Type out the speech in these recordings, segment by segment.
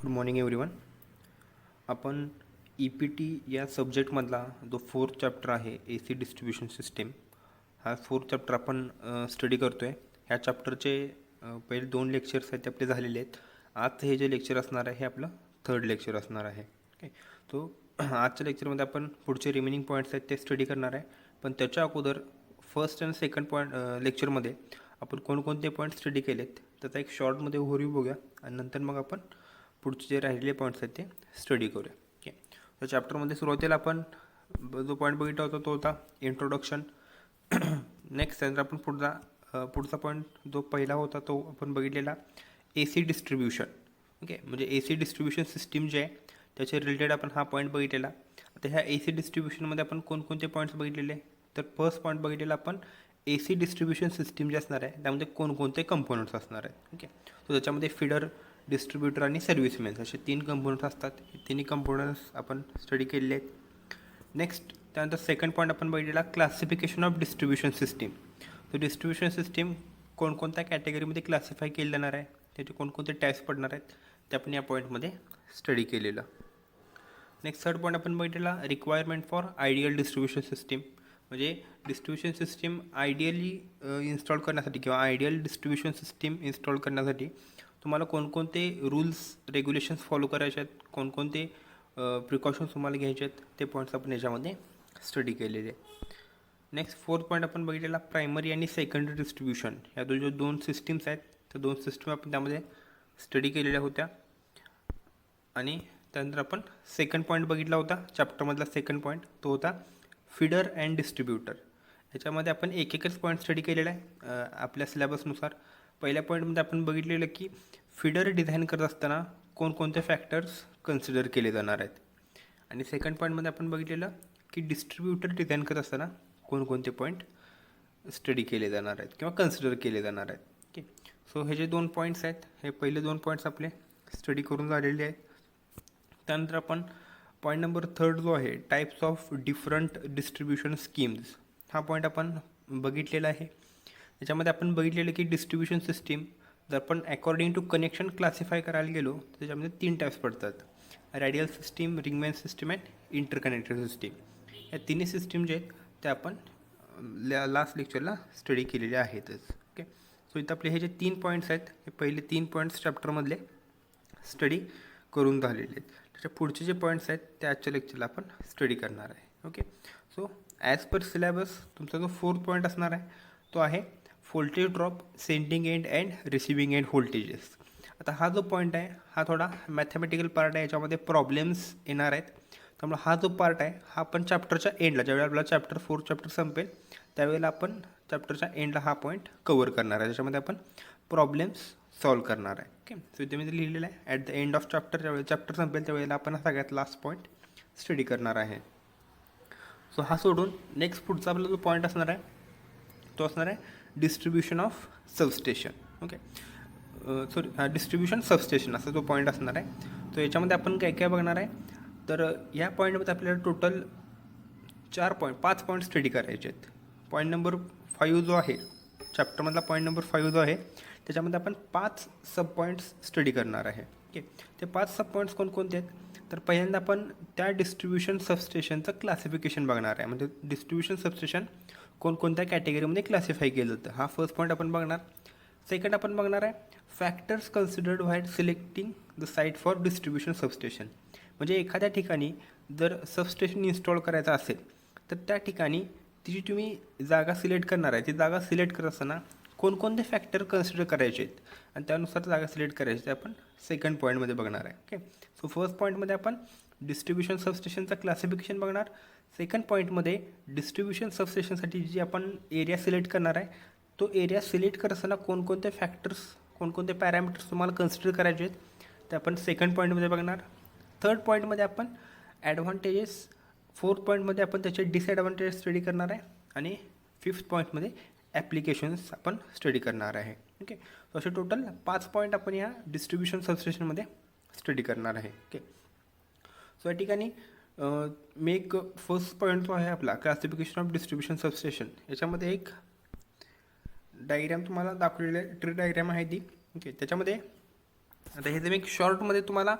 Good morning everyone. आपण E P T या सब्जेक्टमधला जो 4th चॅप्टर आहे ए सी डिस्ट्रीब्युशन सिस्टीम, हा 4th चॅप्टर आपण स्टडी करतो आहे. ह्या चॅप्टरचे पहिले 2 लेक्चर्स आहेत ते आपले झालेले आहेत. आज हे जे लेक्चर असणार आहे हे आपलं 3rd लेक्चर असणार आहे. ओके, तो आजच्या लेक्चरमध्ये आपण पुढचे रिमेनिंग पॉईंट्स आहेत ते स्टडी करणार आहे. पण त्याच्या अगोदर फर्स्ट आणि सेकंड पॉईंट लेक्चरमध्ये आपण कोणकोणते पॉईंट स्टडी केलेत त्याचा एक शॉर्टमध्ये ओव्हरव्ह्यू बघूया आणि नंतर मग आपण पुढचे जे राहिलेले पॉईंट्स आहेत ते स्टडी करूया. ओके, तर चॅप्टरमध्ये सुरुवातीला आपण जो पॉईंट बघितला होता तो होता इंट्रोडक्शन. नेक्स्ट त्यानंतर आपण पुढचा पॉईंट जो पहिला होता तो आपण बघितलेला ए सी डिस्ट्रीब्युशन. ओके, म्हणजे ए सी डिस्ट्रीब्युशन सिस्टीम जे आहे त्याच्या रिलेटेड आपण हा पॉईंट बघितलेला. आता ह्या ए सी डिस्ट्रीब्युशनमध्ये आपण कोणकोणते पॉईंट्स बघितलेले, तर फर्स्ट पॉईंट बघितलेला आपण ए सी डिस्ट्रीब्युशन सिस्टीम जे असणार आहे त्यामध्ये कोणकोणते कंपोनंट्स असणार आहेत. ओके, तर त्याच्यामध्ये फीडर, डिस्ट्रीब्युटर आणि सर्व्हिसमॅन असे 3 कंपोनंट्स असतात. हे तिन्ही कंपोनंट्स आपण स्टडी केलेले आहेत. नेक्स्ट त्यानंतर सेकंड पॉईंट आपण बघितलेला क्लासिफिकेशन ऑफ डिस्ट्रीब्युशन सिस्टीम. तर डिस्ट्रीब्युशन सिस्टीम कोणकोणत्या कॅटेगरीमध्ये क्लासिफाय केलं जाणार आहे, त्याचे कोणकोणते टाईप्स पडणार आहेत ते आपण या पॉईंटमध्ये स्टडी केलेलं. नेक्स्ट थर्ड पॉईंट आपण बघितलेला requirement for ideal distribution system. म्हणजे डिस्ट्रीब्युशन सिस्टीम आयडियली इन्स्टॉल करण्यासाठी किंवा आयडियल डिस्ट्रीब्युशन सिस्टीम इन्स्टॉल करण्यासाठी तुम्हाला कोणकोणते रूल्स रेग्युलेशन्स फॉलो करायचे आहेत, कोणकोणते प्रिकॉशन्स तुम्हाला घ्यायचे आहेत ते पॉईंट्स आपण याच्यामध्ये स्टडी केलेले. नेक्स्ट फोर्थ पॉईंट आपण बघितलेला प्रायमरी आणि सेकंडरी डिस्ट्रीब्युशन. ह्या जो 2 सिस्टीम्स आहेत त्या 2 सिस्टीम आपण त्यामध्ये स्टडी केलेल्या होत्या. आणि त्यानंतर आपण सेकंड पॉईंट बघितला होता चॅप्टरमधला सेकंड पॉईंट, तो होता फीडर अँड डिस्ट्रीब्युटर. ह्याच्यामध्ये आपण एकच पॉईंट स्टडी केलेला आहे आपल्या सिलेबसनुसार. पहिल्या पॉईंटमध्ये आपण बघितलेलं की फीडर डिझाईन करत असताना कोणकोणते फॅक्टर्स कन्सिडर केले जाणार आहेत. आणि सेकंड पॉईंटमध्ये आपण बघितलेलं की डिस्ट्रीब्युटर डिझाईन करत असताना कोणकोणते पॉईंट स्टडी केले जाणार आहेत किंवा कन्सिडर केले जाणार आहेत. ओके, सो हे जे 2 पॉईंट्स आहेत हे पहिले 2 पॉईंट्स आपले स्टडी करून झालेले आहेत. त्यानंतर आपण पॉईंट नंबर 3 जो आहे types of different distribution schemes, हा पॉईंट आपण बघितलेला आहे. याच्यामध्ये आपण बघितलेलं की डिस्ट्रीब्युशन सिस्टीम जर आपण अकॉर्डिंग टू कनेक्शन क्लासिफाय करायला गेलो तर त्याच्यामध्ये 3 टाईप्स पडतात: radial system, ring main system and interconnected system. या तिन्ही सिस्टीम जे आहेत त्या आपण लास्ट लेक्चरला स्टडी केलेले आहेतच. ओके, सो इथं आपले हे जे 3 पॉईंट्स आहेत हे पहिले 3 पॉईंट्स चॅप्टरमधले स्टडी करून झालेले आहेत. त्याच्या पुढचे जे पॉईंट्स आहेत त्या आजच्या लेक्चरला आपण स्टडी करणार आहे. Okay, so as per syllabus तुमचा जो 4th पॉईंट असणार आहे तो आहे voltage drop, sending end and receiving end voltages. आता हा जो पॉईंट आहे हा थोडा मॅथमॅटिकल पार्ट आहे, याच्यामध्ये प्रॉब्लेम्स येणार आहेत. त्यामुळे हा जो पार्ट आहे हा आपण चॅप्टरच्या एंडला, ज्यावेळेला आपला चॅप्टर 4 चॅप्टर संपेल त्यावेळेला आपण चॅप्टरच्या एंडला हा पॉईंट कवर करणार आहे, ज्याच्यामध्ये आपण प्रॉब्लेम्स सॉल्व करणार आहे. ओके, सो इथे मी लिहिलेलं आहे at the end of chapter, ज्यावेळेला चॅप्टर संपेल त्यावेळेला आपण हा सगळ्यात लास्ट पॉईंट स्टडी करणार आहे. सो हा सोडून नेक्स्ट पुढचा आपला जो पॉईंट असणार आहे तो असणार आहे distribution of substation. Okay, sorry distribution substation असा जो पॉईंट असणार आहे. तो याच्यामध्ये आपण काय काय बघणार आहे, तर या पॉईंटमध्ये आपल्याला टोटल 5 पॉईंट स्टडी करायचे आहेत. पॉईंट नंबर 5 जो आहे चॅप्टरमधला पॉईंट नंबर 5 जो आहे त्याच्यामध्ये आपण 5 सब पॉईंट्स स्टडी करणार आहे. ओके, ते 5 सब पॉईंट्स कोणकोणते आहेत, तर पहिल्यांदा आपण त्या डिस्ट्रीब्युशन सबस्टेशनचं क्लासिफिकेशन बघणार आहे. म्हणजे डिस्ट्रीब्युशन सबस्टेशन कोणकोणत्या कॅटेगरीमध्ये क्लासिफाय केलं होतं हा फर्स्ट पॉईंट आपण बघणार. सेकंड आपण बघणार आहे factors considered while selecting the site for distribution substation. म्हणजे एखाद्या ठिकाणी जर सबस्टेशन इन्स्टॉल करायचं असेल तर त्या ठिकाणी ती तुम्ही जागा सिलेक्ट करणार आहे, ती जागा सिलेक्ट करत असताना कोणकोणते फॅक्टर कन्सिडर करायचे आहेत आणि त्यानुसार जागा सिलेक्ट करायची ते आपण सेकंड पॉईंटमध्ये बघणार आहे. ओके, सो फर्स्ट पॉईंटमध्ये आपण डिस्ट्रीब्युशन सबस्टेशनचं क्लासिफिकेशन बघणार. सेकंड पॉईंटमध्ये डिस्ट्रीब्युशन सबस्टेशनसाठी जी आपण एरिया सिलेक्ट करणार आहे तो एरिया सिलेक्ट करत असताना कोणकोणते फॅक्टर्स, कोणकोणते पॅरामीटर्स तुम्हाला कन्सिडर करायचे आहेत ते आपण सेकंड पॉईंटमध्ये बघणार. थर्ड पॉईंटमध्ये आपण ॲडव्हान्टेजेस, फोर्थ पॉईंटमध्ये आपण त्याचे डिसॲडव्हान्टेजेस स्टडी करणार आहे आणि फिफ्थ पॉईंटमध्ये ॲप्लिकेशन्स आपण स्टडी करणार आहे. ओके, सो असे टोटल 5 पॉईंट आपण या डिस्ट्रीब्युशन सबस्टेशनमध्ये स्टडी करणार आहे. ओके, सो या ठिकाणी मी एक फर्स्ट पॉईंट जो आहे आपला क्लासिफिकेशन ऑफ डिस्ट्रीब्युशन सबस्टेशन, याच्यामध्ये एक डायग्राम तुम्हाला दाखवलेले ट्री डायग्राम आहे ती. ओके, त्याच्यामध्ये आता हे मी एक शॉर्टमध्ये तुम्हाला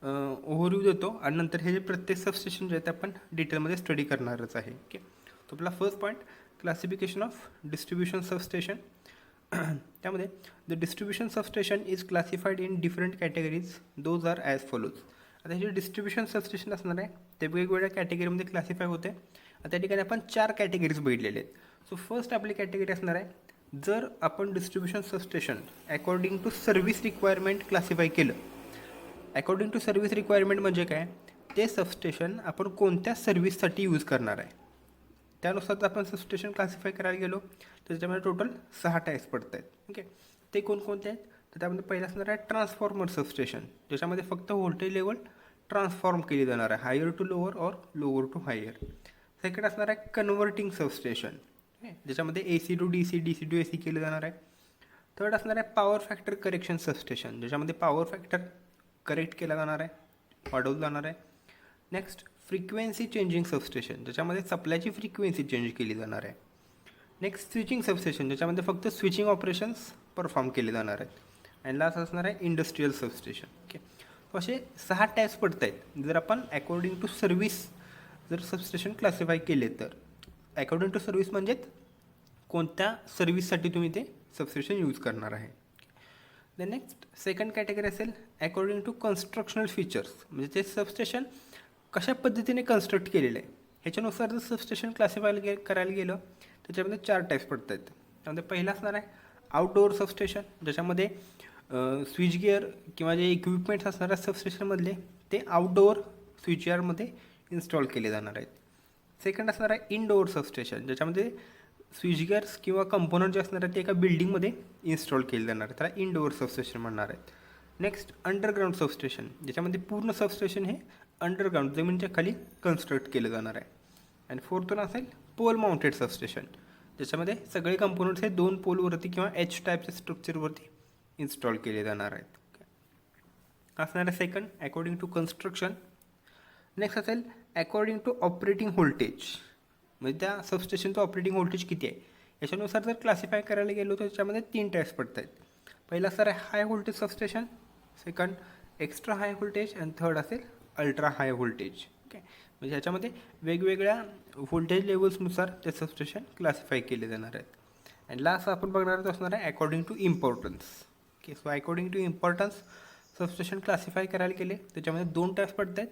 ओव्हरव्ह्यू देतो आणि नंतर हे जे प्रत्येक सबस्टेशन जे आहे ते आपण डिटेलमध्ये स्टडी करणारच आहे. ओके, तो आपला first point classification of distribution substation. त्यामध्ये the distribution substation is classified in different categories, those are as follows. आता हे जे डिस्ट्रीब्युशन सबस्टेशन असणार आहे ते वेगवेगळ्या कॅटेगरीमध्ये क्लासिफाय होते. त्या ठिकाणी आपण 4 कॅटेगरीज बघितलेले आहेत. सो फर्स्ट आपली कॅटेगरी असणार आहे, जर आपण distribution substation according to service requirement classify केलं. अकॉर्डिंग टू सर्व्हिस रिक्वायरमेंट म्हणजे काय, ते सबस्टेशन आपण कोणत्या सर्व्हिससाठी यूज करणार आहे त्यानुसार आपण सबस्टेशन क्लासिफाय करायला गेलो तर त्याच्यामध्ये टोटल 6 टाईप्स पडत आहेत. ओके, ते कोणकोणते आहेत तर त्यामध्ये पहिलं असणार आहे ट्रान्सफॉर्मर सबस्टेशन, ज्याच्यामध्ये फक्त व्होल्टेज लेवल ट्रान्सफॉर्म केली जाणार आहे, हायर टू लोअर और लोअर टू हायर. सेकंड असणार आहे कन्व्हर्टिंग सबस्टेशन, ज्याच्यामध्ये AC to DC, DC to AC केलं जाणार आहे. थर्ड असणार आहे पॉवर फॅक्टर करेक्शन सबस्टेशन, ज्याच्यामध्ये पॉवर फॅक्टर करेक्ट केला जाणार आहे, वाढवलं जाणार आहे. नेक्स्ट फ्रिक्वेन्सी चेंजिंग सबस्टेशन, ज्याच्यामध्ये सप्लायची फ्रिक्वेन्सी चेंज केली जाणार आहे. नेक्स्ट स्विचिंग सबस्टेशन, ज्याच्यामध्ये फक्त स्विचिंग ऑपरेशन्स परफॉर्म केले जाणार आहेत. अँड लास्ट असणार आहे इंडस्ट्रीयल सबस्टेशन. ओके, असे 6 टाईप्स पडत आहेत. जर आपण अकॉर्डिंग टू सर्व्हिस जर सबस्टेशन क्लासिफाय केले तर अकॉर्डिंग टू सर्व्हिस म्हणजेच कोणत्या सर्व्हिससाठी तुम्ही ते सबस्टेशन यूज करणार आहे. द नेक्स्ट सेकंड कॅटेगरी असेल अकॉर्डिंग टू कन्स्ट्रक्शनल फीचर्स, म्हणजे ते सबस्टेशन कशा पद्धतीने कन्स्ट्रक्ट केलेलं आहे ह्याच्यानुसार जर सबस्टेशन क्लासिफाय करायला गेलं त्याच्यामध्ये 4 टाईप्स पडत आहेत. त्यामध्ये पहिला असणार आहे आउटडोअर सबस्टेशन, ज्याच्यामध्ये स्विच गिअर किंवा जे इक्विपमेंट्स असणार आहेत सबस्टेशनमधले ते आउटडोअर स्विच गिअरमध्ये इन्स्टॉल केले जाणार आहेत. सेकंड असणार आहे इनडोअर सबस्टेशन, ज्याच्यामध्ये स्विच गिअर्स किंवा कंपोनंट जे असणार आहेत ते एका बिल्डिंगमध्ये इन्स्टॉल केले जाणार आहेत, त्याला इनडोअर सबस्टेशन म्हणणार आहेत. नेक्स्ट अंडरग्राऊंड सबस्टेशन, ज्याच्यामध्ये पूर्ण सबस्टेशन हे अंडरग्राऊंड जमिनीच्या खाली कन्स्ट्रक्ट केलं जाणार आहे. आणि फोर्थ वन असेल पोल माउंटेड सबस्टेशन, ज्याच्यामध्ये सगळे कंपोनंट्स हे 2 पोलवरती किंवा H टाईपच्या स्ट्रक्चरवरती इन्स्टॉल केले जाणार आहेत. असणार आहे second according to construction. Next असेल अकॉर्डिंग टू ऑपरेटिंग व्होल्टेज, म्हणजे त्या सबस्टेशनचं ऑपरेटिंग व्होल्टेज किती आहे याच्यानुसार जर क्लासिफाय करायला गेलो तर त्याच्यामध्ये 3 टाईप्स पडत आहेत. पहिला असणार आहे high voltage substation, second extra high voltage आणि थर्ड असेल अल्ट्रा हाय व्होल्टेज. ओके, म्हणजे ह्याच्यामध्ये वेगवेगळ्या व्होल्टेज लेवल्सनुसार ते सबस्टेशन क्लासिफाय केले जाणार आहेत. अँड लास्ट आपण बघणार असणार आहे according to importance. Okay, so according to importance substation classify करायला गेले त्याच्यामध्ये 2 टाईप्स पडत आहेत.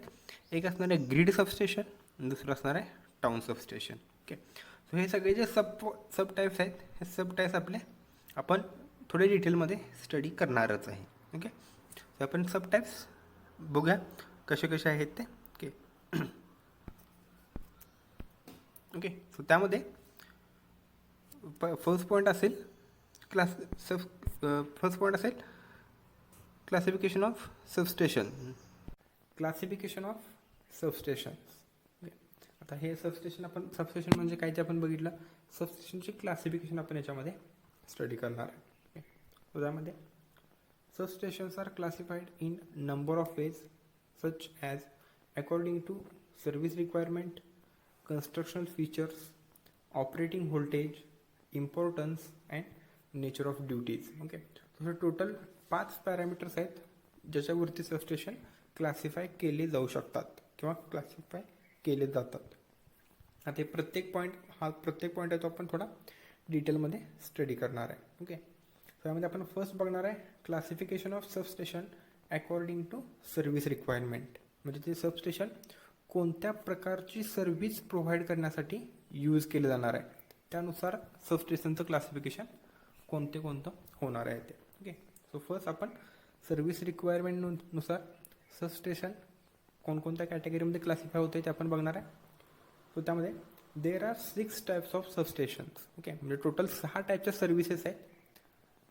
एक असणार आहे ग्रीड सबस्टेशन आणि दुसरं असणार आहे टाउन सबस्टेशन. ओके, सो हे सगळे जे सब टाईप्स आहेत हे सब टाईप्स आपण थोडे डिटेलमध्ये स्टडी करणारच आहे. ओके, सो आपण सब टाईप्स बघूया कसे कसे आहेत ते. ओके ओके, सो त्यामध्ये फर्स्ट पॉईंट असेल classification of substation. Classification of substation. आता हे सबस्टेशन म्हणजे काय ते आपण बघितलं. सबस्टेशनची क्लासिफिकेशन आपण याच्यामध्ये स्टडी करणार आहे. त्यामध्ये substations are classified in number of ways such as according to service requirement, constructional features, operating voltage, importance and nature of duties. Okay, तर टोटल 5 पॅरामीटर्स आहेत ज्याच्यावरती सबस्टेशन क्लासिफाय केले जाऊ शकतात किंवा क्लासिफाय केले जातात. आता प्रत्येक पॉईंट आहे तो आपण थोडा डिटेलमध्ये स्टडी करणार आहे. ओके, त्यामध्ये आपण फर्स्ट बघणार आहे classification of substation according to service requirement, म्हणजे ते सबस्टेशन कोणत्या प्रकारची सर्व्हिस प्रोव्हाइड करण्यासाठी यूज केले जाणार आहे त्यानुसार सबस्टेशनचं क्लासिफिकेशन कोणतं होणार आहे ते. ओके, सो फर्स्ट आपण सर्व्हिस रिक्वायरमेंटनुसार सबस्टेशन कोणकोणत्या कॅटेगरीमध्ये क्लासिफाय होते ते आपण बघणार आहे. सो त्यामध्ये there are 6 types of substations. Okay, म्हणजे टोटल 6 टाईपच्या सर्व्हिसेस आहेत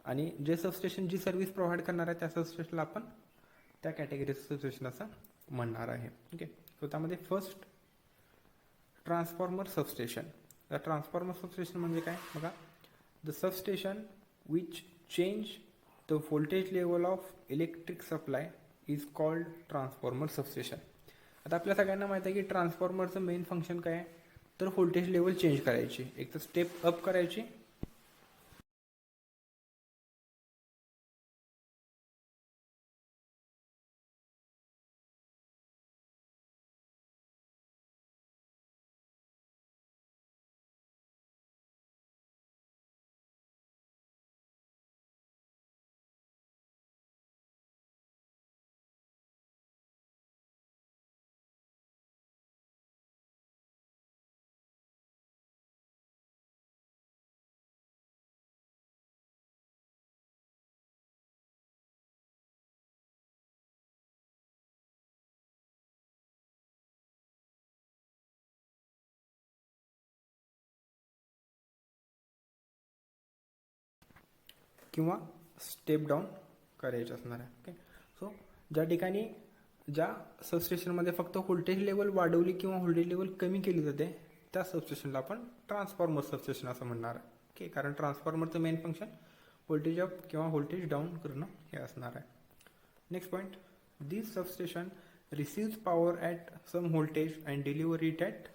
आणि जे सबस्टेशन जी सर्व्हिस प्रोव्हाइड करणार आहे त्या सबस्टेशनला आपण त्या कॅटेगरीचं सबस्टेशन असं म्हणणार आहे. ओके, सो त्यामध्ये first transformer substation. The transformer substation म्हणजे काय बघा, the substation which change the voltage level of electric supply is called transformer substation. आता आपल्या सगळ्यांना माहिती आहे की ट्रान्सफॉर्मरचं मेन फंक्शन काय आहे तर व्होल्टेज लेवल चेंज करायची, एक तर स्टेप अप करायची किंवा स्टेप डाऊन करायचे असणार आहे. ओके, सो ज्या ठिकाणी ज्या सबस्टेशनमध्ये फक्त व्होल्टेज लेवल वाढवली किंवा व्होल्टेज लेवल कमी केली जाते त्या सबस्टेशनला आपण ट्रान्सफॉर्मर सबस्टेशन असं म्हणणार आहे. ओके, कारण ट्रान्सफॉर्मरचं मेन फंक्शन व्होल्टेज अप किंवा व्होल्टेज डाऊन करणं हे असणार आहे. Next point, this substation receives power at some voltage and deliver it at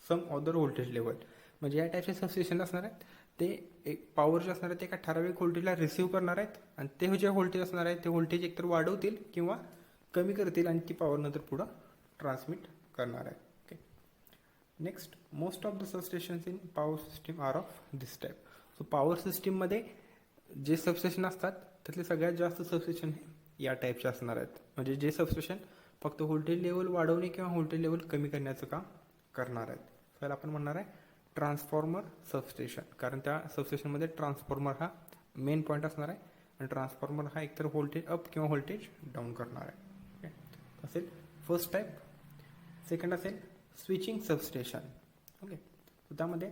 some other voltage level. म्हणजे या टाईपचे सबस्टेशन असणार आहेत ते एक पॉवर जे असणार आहे ते एका ठराविक व्होल्टेजला रिसीव्ह करणार आहेत आणि ते जे व्होल्टेज असणार आहे ते व्होल्टेज एकतर वाढवतील किंवा कमी करतील आणि ती पॉवर नंतर पुढं ट्रान्समिट करणार आहे. Okay, next, most of the substations in power system are of this type. So power सिस्टीममध्ये जे सबस्टेशन असतात त्यातले सगळ्यात जास्त सबस्टेशन हे या टाईपचे असणार आहेत. म्हणजे जे सबस्टेशन फक्त व्होल्टेज लेवल वाढवणे किंवा व्होल्टेज लेवल कमी करण्याचं काम करणार आहेत. त्याला आपण म्हणणार आहे ट्रान्सफॉर्मर सबस्टेशन, कारण त्या सबस्टेशनमध्ये ट्रान्सफॉर्मर हा मेन पॉईंट असणार आहे आणि ट्रान्सफॉर्मर हा एकतर व्होल्टेज अप किंवा व्होल्टेज डाऊन करणार आहे. ओके, असेल फर्स्ट टाईप. सेकंड असेल स्विचिंग सबस्टेशन. ओके, त्यामध्ये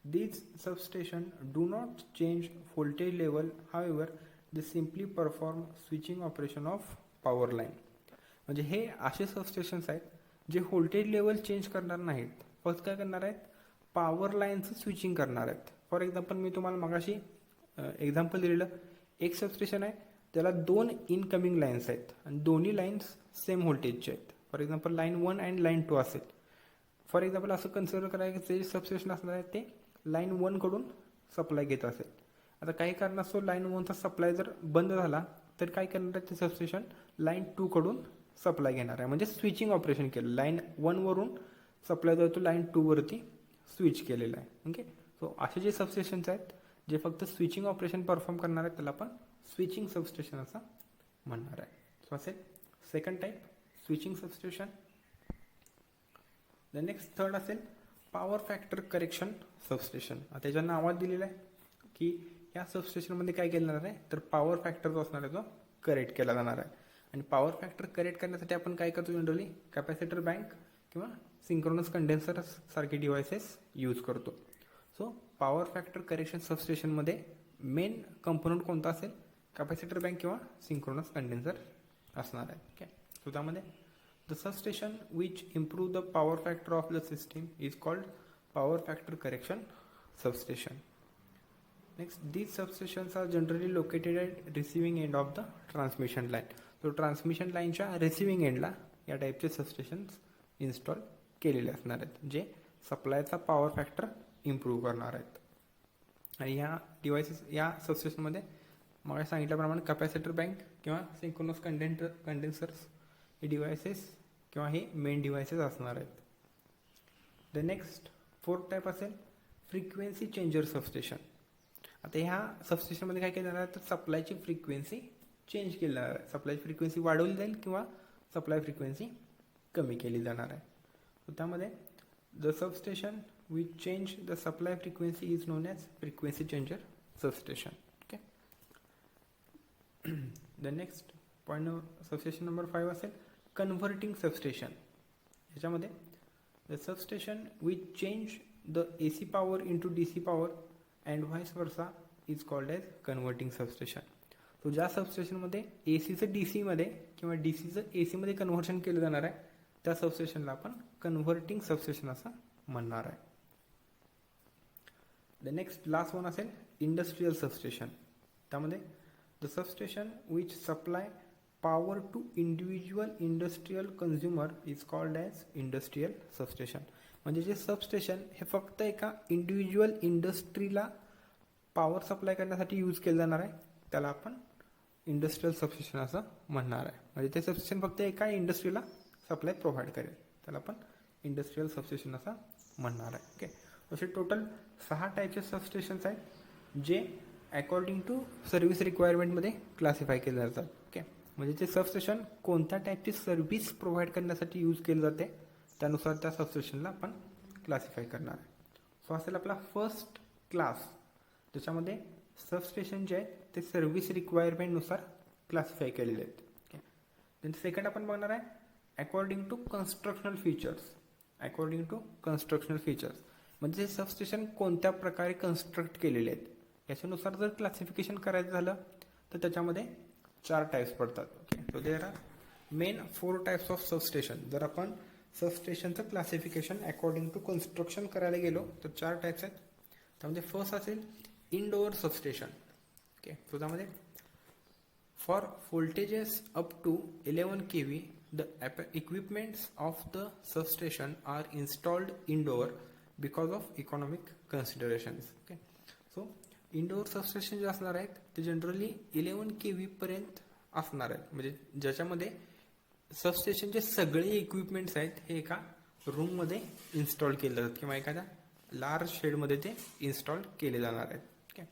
these substation do not change voltage level, however they simply perform switching operation of power line. म्हणजे हे असे सबस्टेशन्स आहेत जे व्होल्टेज लेवल चेंज करणार नाहीत, फक्त काय करणार आहेत पॉवर लाईनचं स्विचिंग करणार आहेत. फॉर एक्झाम्पल मी तुम्हाला मगाशी एक्झाम्पल दिलेलं, एक सबस्टेशन आहे त्याला 2 इनकमिंग लाईन्स आहेत आणि दोन्ही लाईन्स सेम व्होल्टेजचे आहेत. For example line 1 and line 2 असेल. फॉर एक्झाम्पल असं कन्सिडर करायचं की जे सबस्टेशन असणार आहे ते लाईन 1 कडून सप्लाय घेत असेल. आता काही कारणास्तव लाईन 1चा सप्लाय जर बंद झाला तर काय करणार आहे ते सबस्टेशन लाईन 2 कडून सप्लाय घेणार आहे. म्हणजे स्विचिंग ऑपरेशन केलं, लाईन 1 वरून सप्लाय जो तो लाईन 2 वरती स्विच केलेला आहे. ओके, सो असे जे सबस्टेशन्स आहेत जे फक्त स्विचिंग ऑपरेशन परफॉर्म करणार आहेत त्याला आपण स्विचिंग सबस्टेशन असं म्हणणार आहे. सो असेल second type switching substation. The next third असेल पॉवर फॅक्टर करेक्शन सबस्टेशन. आता याच्या नावात दिलेलं आहे की या सबस्टेशनमध्ये काय केलं जाणार आहे तर पॉवर फॅक्टर जो असणार आहे तो करेक्ट केला जाणार आहे. आणि पॉवर फॅक्टर करेक्ट करण्यासाठी आपण काय करतो जनरली कॅपॅसिटर बँक किंवा सिंक्रोनस कंडेन्सर सारखे डिव्हायसेस यूज करतो. सो पॉवर फॅक्टर करेक्शन सबस्टेशनमध्ये मेन कंपोनंट कोणता असेल कॅपॅसिटर बँक किंवा सिंक्रोनस कंडेन्सर असणार आहे. ओके, सो त्यामध्ये the substation which improve the power factor of the system is called power factor correction substation. Next, these substations are generally located at receiving end of the transmission line. So transmission lineच्या receiving endला या टाईपचे substations install केलेले असणार आहेत जे सप्लायचा power factor improve करणार आहेत. आणि ह्या डिव्हायसेस या सबस्टेशनमध्ये मला सांगितल्याप्रमाणे कॅपॅसिटर बँक किंवा सिंक्रोनस कंडेन्सर्स हे डिव्हायसेस किंवा हे मेन डिव्हायसेस असणार आहेत. द नेक्स्ट फोर्थ टाईप असेल फ्रिक्वेन्सी चेंजर सबस्टेशन. आता ह्या सबस्टेशनमध्ये काय केलं जाणार आहे तर सप्लायची फ्रिक्वेन्सी चेंज केली जाणार आहे. सप्लायची फ्रिक्वेन्सी वाढवली जाईल किंवा सप्लाय फ्रिक्वेन्सी कमी केली जाणार आहे. तर त्यामध्ये the substation which change the supply frequency is known as frequency changer substation. Okay, the next point substation number 5 असेल कन्व्हर्टिंग सबस्टेशन. ह्याच्यामध्ये the substation which change the AC power into DC power and vice versa is called as converting substation. तो ज्या सबस्टेशनमध्ये ACचं DCमध्ये किंवा DCचं ACमध्ये conversion केलं जाणार आहे त्या सबस्टेशनला आपण कन्व्हर्टिंग सबस्टेशन असं म्हणणार आहे. द नेक्स्ट लास्ट वन असेल इंडस्ट्रियल सबस्टेशन. त्यामध्ये the substation which supply power to individual industrial consumer is called as industrial substation. म्हणजे जे सबस्टेशन हे फक्त एका इंडिव्हिज्युअल इंडस्ट्रीला पॉवर सप्लाय करण्यासाठी यूज केलं जाणार आहे त्याला आपण इंडस्ट्रियल सबस्टेशन असं म्हणणार आहे. म्हणजे ते सबस्टेशन फक्त एका इंडस्ट्रीला सप्लाय प्रोव्हाइड करेल त्याला आपण इंडस्ट्रियल सबस्टेशन असं म्हणणार आहे. ओके, असे टोटल 6 टाईपचे सबस्टेशन्स आहेत जे अकॉर्डिंग टू सर्व्हिस रिक्वायरमेंटमध्ये क्लासिफाय केले जातात. ओके, म्हणजे ते सबस्टेशन कोणत्या टाईपची सर्व्हिस प्रोव्हाइड करण्यासाठी यूज केलं जाते त्यानुसार त्या सबस्टेशनला आपण क्लासिफाय करणार आहे. सो असेल आपला फर्स्ट क्लास ज्याच्यामध्ये सबस्टेशन जे आहेत ते सर्व्हिस रिक्वायरमेंटनुसार क्लासिफाय केलेले आहेत. ओके, देन सेकंड आपण बघणार आहे according to constructional features. According to constructional features म्हणजे सबस्टेशन कोणत्या प्रकारे कन्स्ट्रक्ट केलेले आहेत याच्यानुसार जर क्लासिफिकेशन करायचं झालं तर त्याच्यामध्ये 4 टाईप्स पडतात. Okay, so there are main 4 types of substation. जर आपण सबस्टेशनचं क्लासिफिकेशन अकॉर्डिंग टू कन्स्ट्रक्शन करायला गेलो तर 4 टाईप्स आहेत. त्यामध्ये फर्स्ट असेल इनडोअर सबस्टेशन. ओके, सो त्यामध्ये for voltages up to 11 kV, the equipments of the substation are installed indoor because of economic considerations. Okay, so indoor substation जे असणार आहेत ते जनरली 11 kV पर्यंत असणार आहेत. म्हणजे ज्याच्यामध्ये सबस्टेशनचे सगळे इक्विपमेंट्स आहेत हे एका रूममध्ये इन्स्टॉल केले जातात किंवा एखाद्या लार्ज शेडमध्ये ते इन्स्टॉल केले जाणार आहेत. Okay,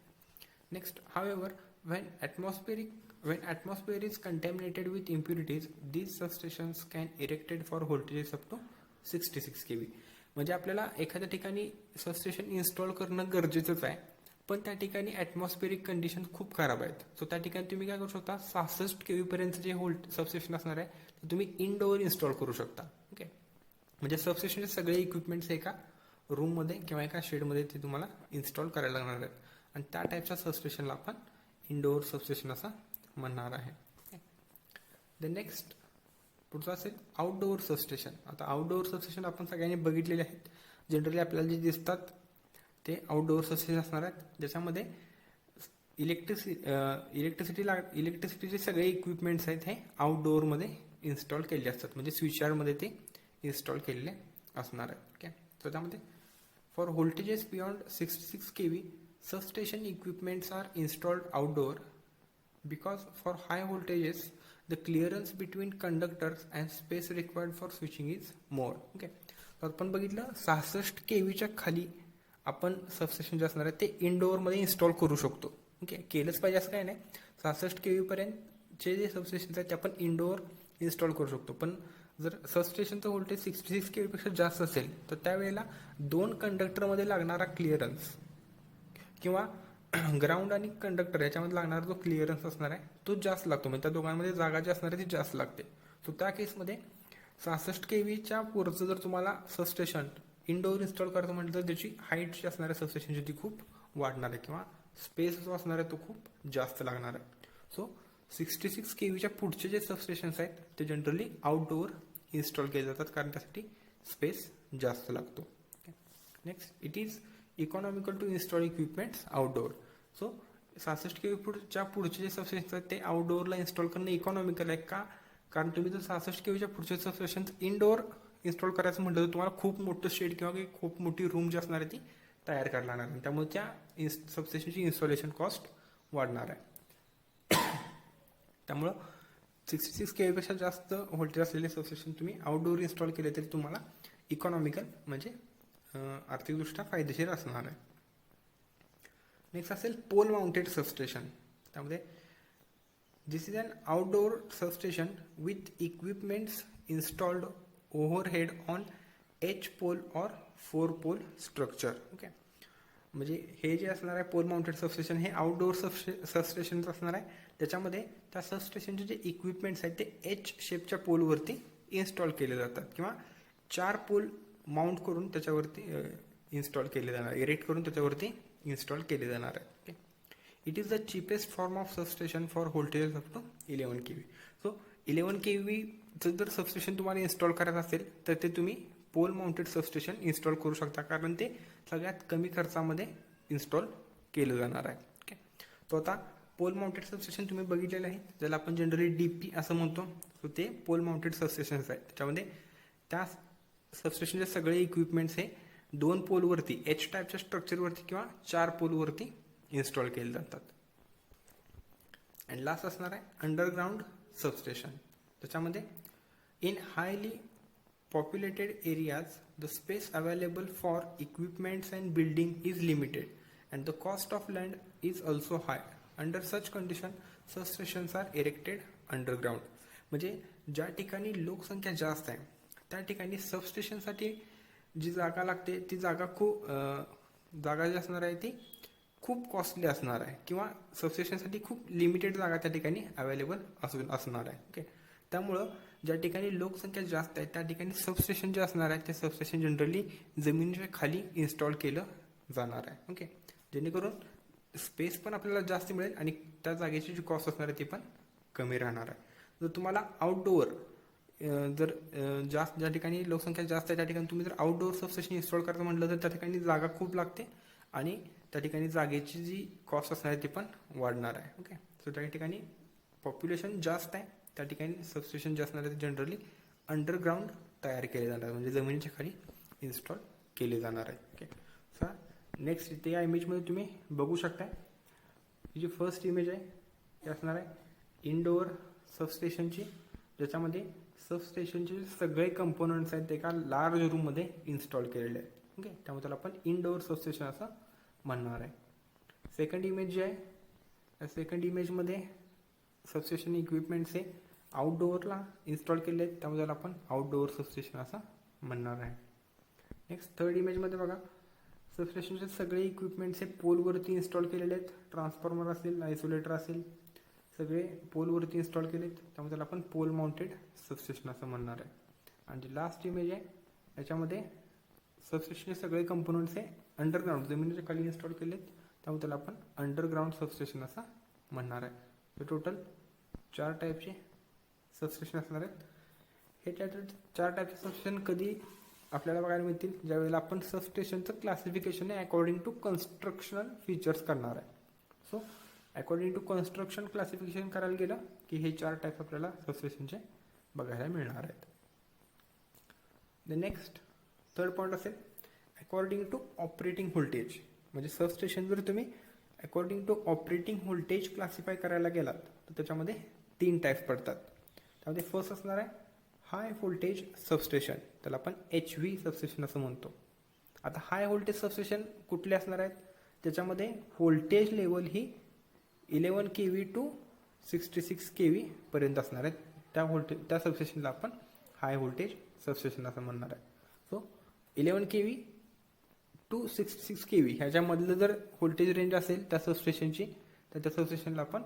next, however, when atmosphere is contaminated with impurities, these substations can erected for voltages up to 66 kV. म्हणजे आपल्याला एखाद्या ठिकाणी सबस्टेशन इन्स्टॉल करणं गरजेचंच आहे, पण त्या ठिकाणी ॲटमॉस्फेरिक कंडिशन खूप खराब आहेत. सो त्या ठिकाणी तुम्ही काय करू शकता, 66 kV पर्यंत जे सबस्टेशन असणार आहे ते तुम्ही इनडोअर इन्स्टॉल करू शकता. ओके, म्हणजे सबस्टेशनचे सगळे इक्विपमेंट्स एका रूममध्ये किंवा एका शेडमध्ये ते तुम्हाला इन्स्टॉल करायला लागणार आहेत आणि त्या टाईपच्या सबस्टेशनला आपण इनडोअर सबस्टेशन असं म्हणणार आहे. द नेक्स्ट पुढचं असेल आउटडोअर सबस्टेशन. आता आउटडोअर सबस्टेशन आपण सगळ्यांनी बघितलेले आहेत. जनरली आपल्याला जे दिसतात ते आउटडोअर सबस्टेशन असणार आहेत, ज्याच्यामध्ये इलेक्ट्रिसिटीचे सगळे इक्विपमेंट्स आहेत हे आउटडोअरमध्ये इन्स्टॉल केलेले असतात. म्हणजे स्विचयार्डमध्ये ते इन्स्टॉल केलेले असणार आहेत. ओके, तर त्यामध्ये for voltages beyond 66 kV, substation equipments are installed outdoor because for high voltages the clearance between conductors and space required for switching is more. Okay, तर आपण बघितलं 66 kV च्या खाली आपण सबस्टेशन जे असणार आहे ते इनडोअरमध्ये इन्स्टॉल करू शकतो. ओके, केलंच पाहिजे असं काही नाही. 66 kV पर्यंतचे जे सबस्टेशन आहेत ते आपण इनडोअर इन्स्टॉल करू शकतो. पण जर सबस्टेशनचं व्होल्टेज 66 kV पेक्षा जास्त असेल तर त्यावेळेला 2 कंडक्टरमध्ये लागणारा क्लिअरन्स किंवा ग्राउंड आणि कंडक्टर याच्यामध्ये लागणारा जो क्लिअरन्स असणार आहे तो जास्त लागतो. म्हणजे त्या दोघांमध्ये जागा जी असणार आहे ती जास्त लागते. सो त्या केसमध्ये 66 kVच्या पुढचं जर तुम्हाला सबस्टेशन इनडोअर इन्स्टॉल करायचं म्हटलं तर त्याची हाईट जी असणार आहे सबस्टेशनची ती खूप वाढणार आहे किंवा स्पेस जो असणार आहे तो खूप जास्त लागणार आहे. सो 66 kVच्या पुढचे जे सबस्टेशन्स आहेत ते जनरली आउटडोअर इन्स्टॉल केले जातात कारण त्यासाठी स्पेस जास्त लागतो. Next, it is economical to install equipments outdoor. So 66 kV पुढचे जे सबस्टेशन्स आहेत ते आउटडोअरला इन्स्टॉल करणं इकॉनॉमिकल आहे का, कारण तुम्ही जर 66 kVच्या पुढचे सबस्टेशन इनडोअर इन्स्टॉल करायचं म्हटलं तर तुम्हाला खूप मोठं शेड किंवा खूप मोठी रूम जी असणार आहे ती तयार करायला लागणार आहे. त्यामुळे त्या सबस्टेशनची इन्स्टॉलेशन कॉस्ट वाढणार आहे. त्यामुळं 66 kV पेक्षा जास्त व्होल्टेज असलेले सबस्टेशन तुम्ही आउटडोअर इन्स्टॉल केले तरी तुम्हाला इकॉनॉमिकल म्हणजे आर्थिकदृष्ट्या फायदेशीर असणार आहे. नेक्स्ट असेल पोल माउंटेड सबस्टेशन. त्यामध्ये this is an outdoor substation with equipments installed overhead on H pole or 4 pole structure. Okay, म्हणजे हे जे असणार आहे पोल माउंटेड सबस्टेशन हे आउटडोअर सबस्टेशनचं असणार आहे. त्याच्यामध्ये त्या सबस्टेशनचे जे इक्विपमेंट्स आहेत ते एच शेपच्या पोलवरती इन्स्टॉल केले जातात किंवा 4 पोल माउंट करून त्याच्यावरती इन्स्टॉल केले जाणार, इरेक्ट करून त्याच्यावरती इन्स्टॉल केले जाणार आहे. Okay, it is the cheapest form of substation for voltage up to 11 kV. So 11 kVचं जर सबस्टेशन तुम्हाला इन्स्टॉल करायचं असेल तर ते तुम्ही पोल माउंटेड सबस्टेशन इन्स्टॉल करू शकता कारण ते सगळ्यात कमी खर्चामध्ये इन्स्टॉल केलं जाणार आहे. ओके, तो आता पोल माउंटेड सबस्टेशन तुम्ही बघितलेलं आहे ज्याला आपण जनरली DP असं म्हणतो. सो ते पोल माउंटेड सबस्टेशन्स आहेत. त्याच्यामध्ये त्या सबस्टेशनचे सगळे इक्विपमेंट्स हे 2 पोलवरती एच टाईपच्या स्ट्रक्चरवरती किंवा 4 पोलवरती इन्स्टॉल केले जातात. अँड लास्ट असणार आहे अंडरग्राउंड सबस्टेशन. त्याच्यामध्ये in highly populated areas the space available for equipments and building is limited and the cost of land is also high. Under such condition substations are erected underground. म्हणजे ज्या ठिकाणी लोकसंख्या जास्त आहे त्या ठिकाणी सबस्टेशनसाठी जी जागा लागते ती जागा जागा जी असणार आहे ती खूप कॉस्टली असणार आहे किंवा सबस्टेशनसाठी खूप लिमिटेड जागा त्या ठिकाणी अवेलेबल असणार आहे. ओके, त्यामुळं ज्या ठिकाणी लोकसंख्या जास्त आहे त्या ठिकाणी सबस्टेशन जे असणार आहे ते सबस्टेशन जनरली जमिनीच्या खाली इन्स्टॉल केलं जाणार आहे. ओके, जेणेकरून स्पेस पण आपल्याला जास्त मिळेल आणि त्या जागेची जी कॉस्ट असणार आहे ती पण कमी राहणार आहे. जर तुम्हाला आउटडोअर जर जास्त ज्या ठिकाणी लोकसंख्या जास्त आहे त्या ठिकाणी तुम्ही जर आउटडोअर सबस्टेशन इन्स्टॉल करायचं म्हटलं तर त्या ठिकाणी जागा खूप लागते आणि त्या ठिकाणी जागेची जी कॉस्ट असणार आहे ती पण वाढणार आहे. ओके, सो त्या ठिकाणी पॉप्युलेशन जास्त आहे, त्या ठिकाणी सबस्टेशन जे असणार आहे जनरली अंडरग्राऊंड तयार केले जाणार, म्हणजे जमिनीच्या खाली इन्स्टॉल केले जाणार आहे. ओके, सर नेक्स्ट इथे या इमेजमध्ये तुम्ही बघू शकता, ही जी फर्स्ट इमेज आहे ती असणार आहे इनडोअर सबस्टेशनची, ज्याच्यामध्ये सबस्टेशनचे सगळे कंपोनंट्स आहेत ते एका लार्ज रूममध्ये इन्स्टॉल केलेले आहेत. ओके, त्यामुळे त्याला आपण इनडोअर सबस्टेशन असं म्हणणार आहे. सेकंड इमेज जी आहे, या सेकंड इमेजमध्ये सबस्टेशन इक्विपमेंट्स हे आउटडोअरला इन्स्टॉल केले आहेत, त्यामुळे त्याला आपण आउटडोअर सबस्टेशन असं म्हणणार आहे. नेक्स्ट थर्ड इमेजमध्ये बघा, सबस्टेशनचे सगळे इक्विपमेंट्स हे पोलवरती इन्स्टॉल केलेले आहेत, ट्रान्सफॉर्मर असेल, आयसोलेटर असेल, सगळे पोलवरती इन्स्टॉल केलेत, त्यामुळे त्याला आपण पोल माउंटेड सबस्टेशन असं म्हणणार आहे. आणि जी लास्ट इमेज आहे याच्यामध्ये सबस्टेशनचे सगळे कंपोनंट्स हे अंडरग्राऊंड जमिनीच्या खाली इन्स्टॉल केलेत, त्यामुळे त्याला आपण अंडरग्राऊंड सबस्टेशन असं म्हणणार आहे. हे टोटल 4 टाईपचे सबस्टेशन असणार आहेत. हे 4 टाईपचे सबस्टेशन कधी आपल्याला बघायला मिळतील, ज्यावेळेला आपण सबस्टेशनचं क्लासिफिकेशन आहे अकॉर्डिंग टू कन्स्ट्रक्शनल फीचर्स करणार आहे. So according to construction classification करायला गेलं की हे 4 टाईप आपल्याला सबस्टेशनचे बघायला मिळणार आहेत. द नेक्स्ट थर्ड पॉईंट असेल अकॉर्डिंग टू ऑपरेटिंग व्होल्टेज, म्हणजे सबस्टेशन जर तुम्ही according to operating voltage classify करायला गेलात तर त्याच्यामध्ये 3 टाईप पडतात. त्यामध्ये फर्स्ट असणार आहे हाय व्होल्टेज सबस्टेशन, त्याला आपण HV सबस्टेशन असं म्हणतो. आता हाय व्होल्टेज सबस्टेशन कुठले असणार आहेत, त्याच्यामध्ये व्होल्टेज लेवल ही 11 kV टू 66 kV पर्यंत असणार आहेत. त्या सबस्टेशनला आपण हाय व्होल्टेज सबस्टेशन असं म्हणणार आहे. सो 11 kV टू 66 kV ह्याच्यामधलं जर व्होल्टेज रेंज असेल त्या सबस्टेशनची तर त्या सबस्टेशनला आपण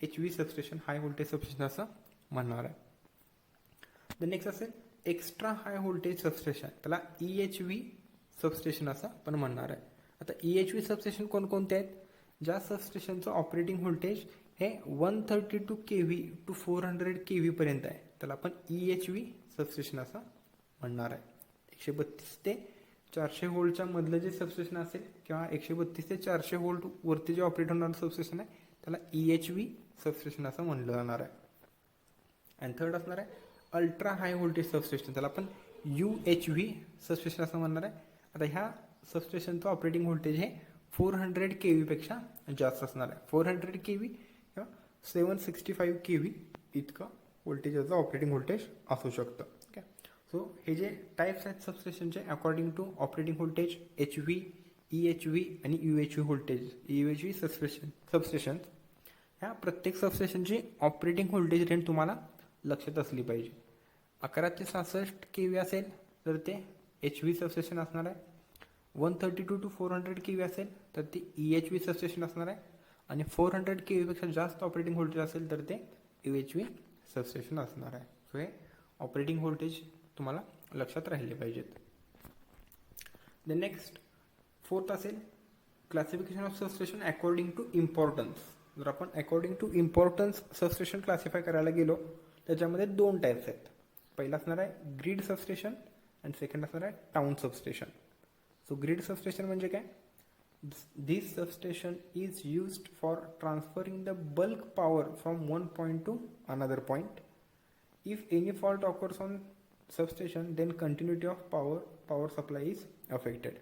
HV substation high voltage substation असं म्हणणार आहे. द नेक्स्ट असेल एक्स्ट्रा हाय व्होल्टेज सबस्टेशन, त्याला EHV सबस्टेशन असं पण म्हणणार आहे. आता EHV सबस्टेशन कोणकोणते आहेत, ज्या सबस्टेशनचं ऑपरेटिंग व्होल्टेज हे 132 kV टू 400 kV पर्यंत आहे, त्याला आपण EHV सबस्टेशन असं म्हणणार आहे. 132 ते 400 व्होल्टच्या मधलं जे सबस्टेशन असेल किंवा 132 ते 400 व्होल्ट वरती जे ऑपरेट होणारं सबस्टेशन आहे त्याला EHV सबस्टेशन असं म्हणलं जाणार आहे. अँड थर्ड असणार आहे अल्ट्रा हाय व्होल्टेज सबस्टेशन, त्याला आपण UHV सबस्टेशन असं म्हणणार आहे. आता ह्या सबस्टेशनचं ऑपरेटिंग व्होल्टेज हे 400 kV पेक्षा जास्त असणार आहे. 400 kV किंवा 765 kV इतकं व्होल्टेजचं ऑपरेटिंग व्होल्टेज असू शकतं. ओके, सो हे जे टाईप्स आहेत सबस्टेशनचे according to operating voltage HV, EHV आणि UHV व्होल्टेज UHV सबस्टेशन ह्या प्रत्येक सबस्टेशनची ऑपरेटिंग व्होल्टेज रेंज तुम्हाला लक्षात असली पाहिजे. 11 ते 66 kV असेल तर ते HV सबस्टेशन असणार आहे. 132 टू 400 kV असेल तर ते EHV सबस्टेशन असणार आहे आणि 400 kV पेक्षा जास्त ऑपरेटिंग व्होल्टेज असेल तर ते UHV सबस्टेशन असणार आहे. सो हे ऑपरेटिंग व्होल्टेज तुम्हाला लक्षात राहिले पाहिजेत. द नेक्स्ट फोर्थ असेल classification of substation according to importance. जर आपण according to importance substation classify करायला गेलो त्याच्यामध्ये 2 टाईप्स आहेत. पहिला असणार आहे ग्रीड सबस्टेशन आणि सेकंड असणार आहे town substation. So grid substation म्हणजे काय, this substation is used for transferring the bulk power from one point to another point. If any fault occurs on substation then continuity of power supply is affected.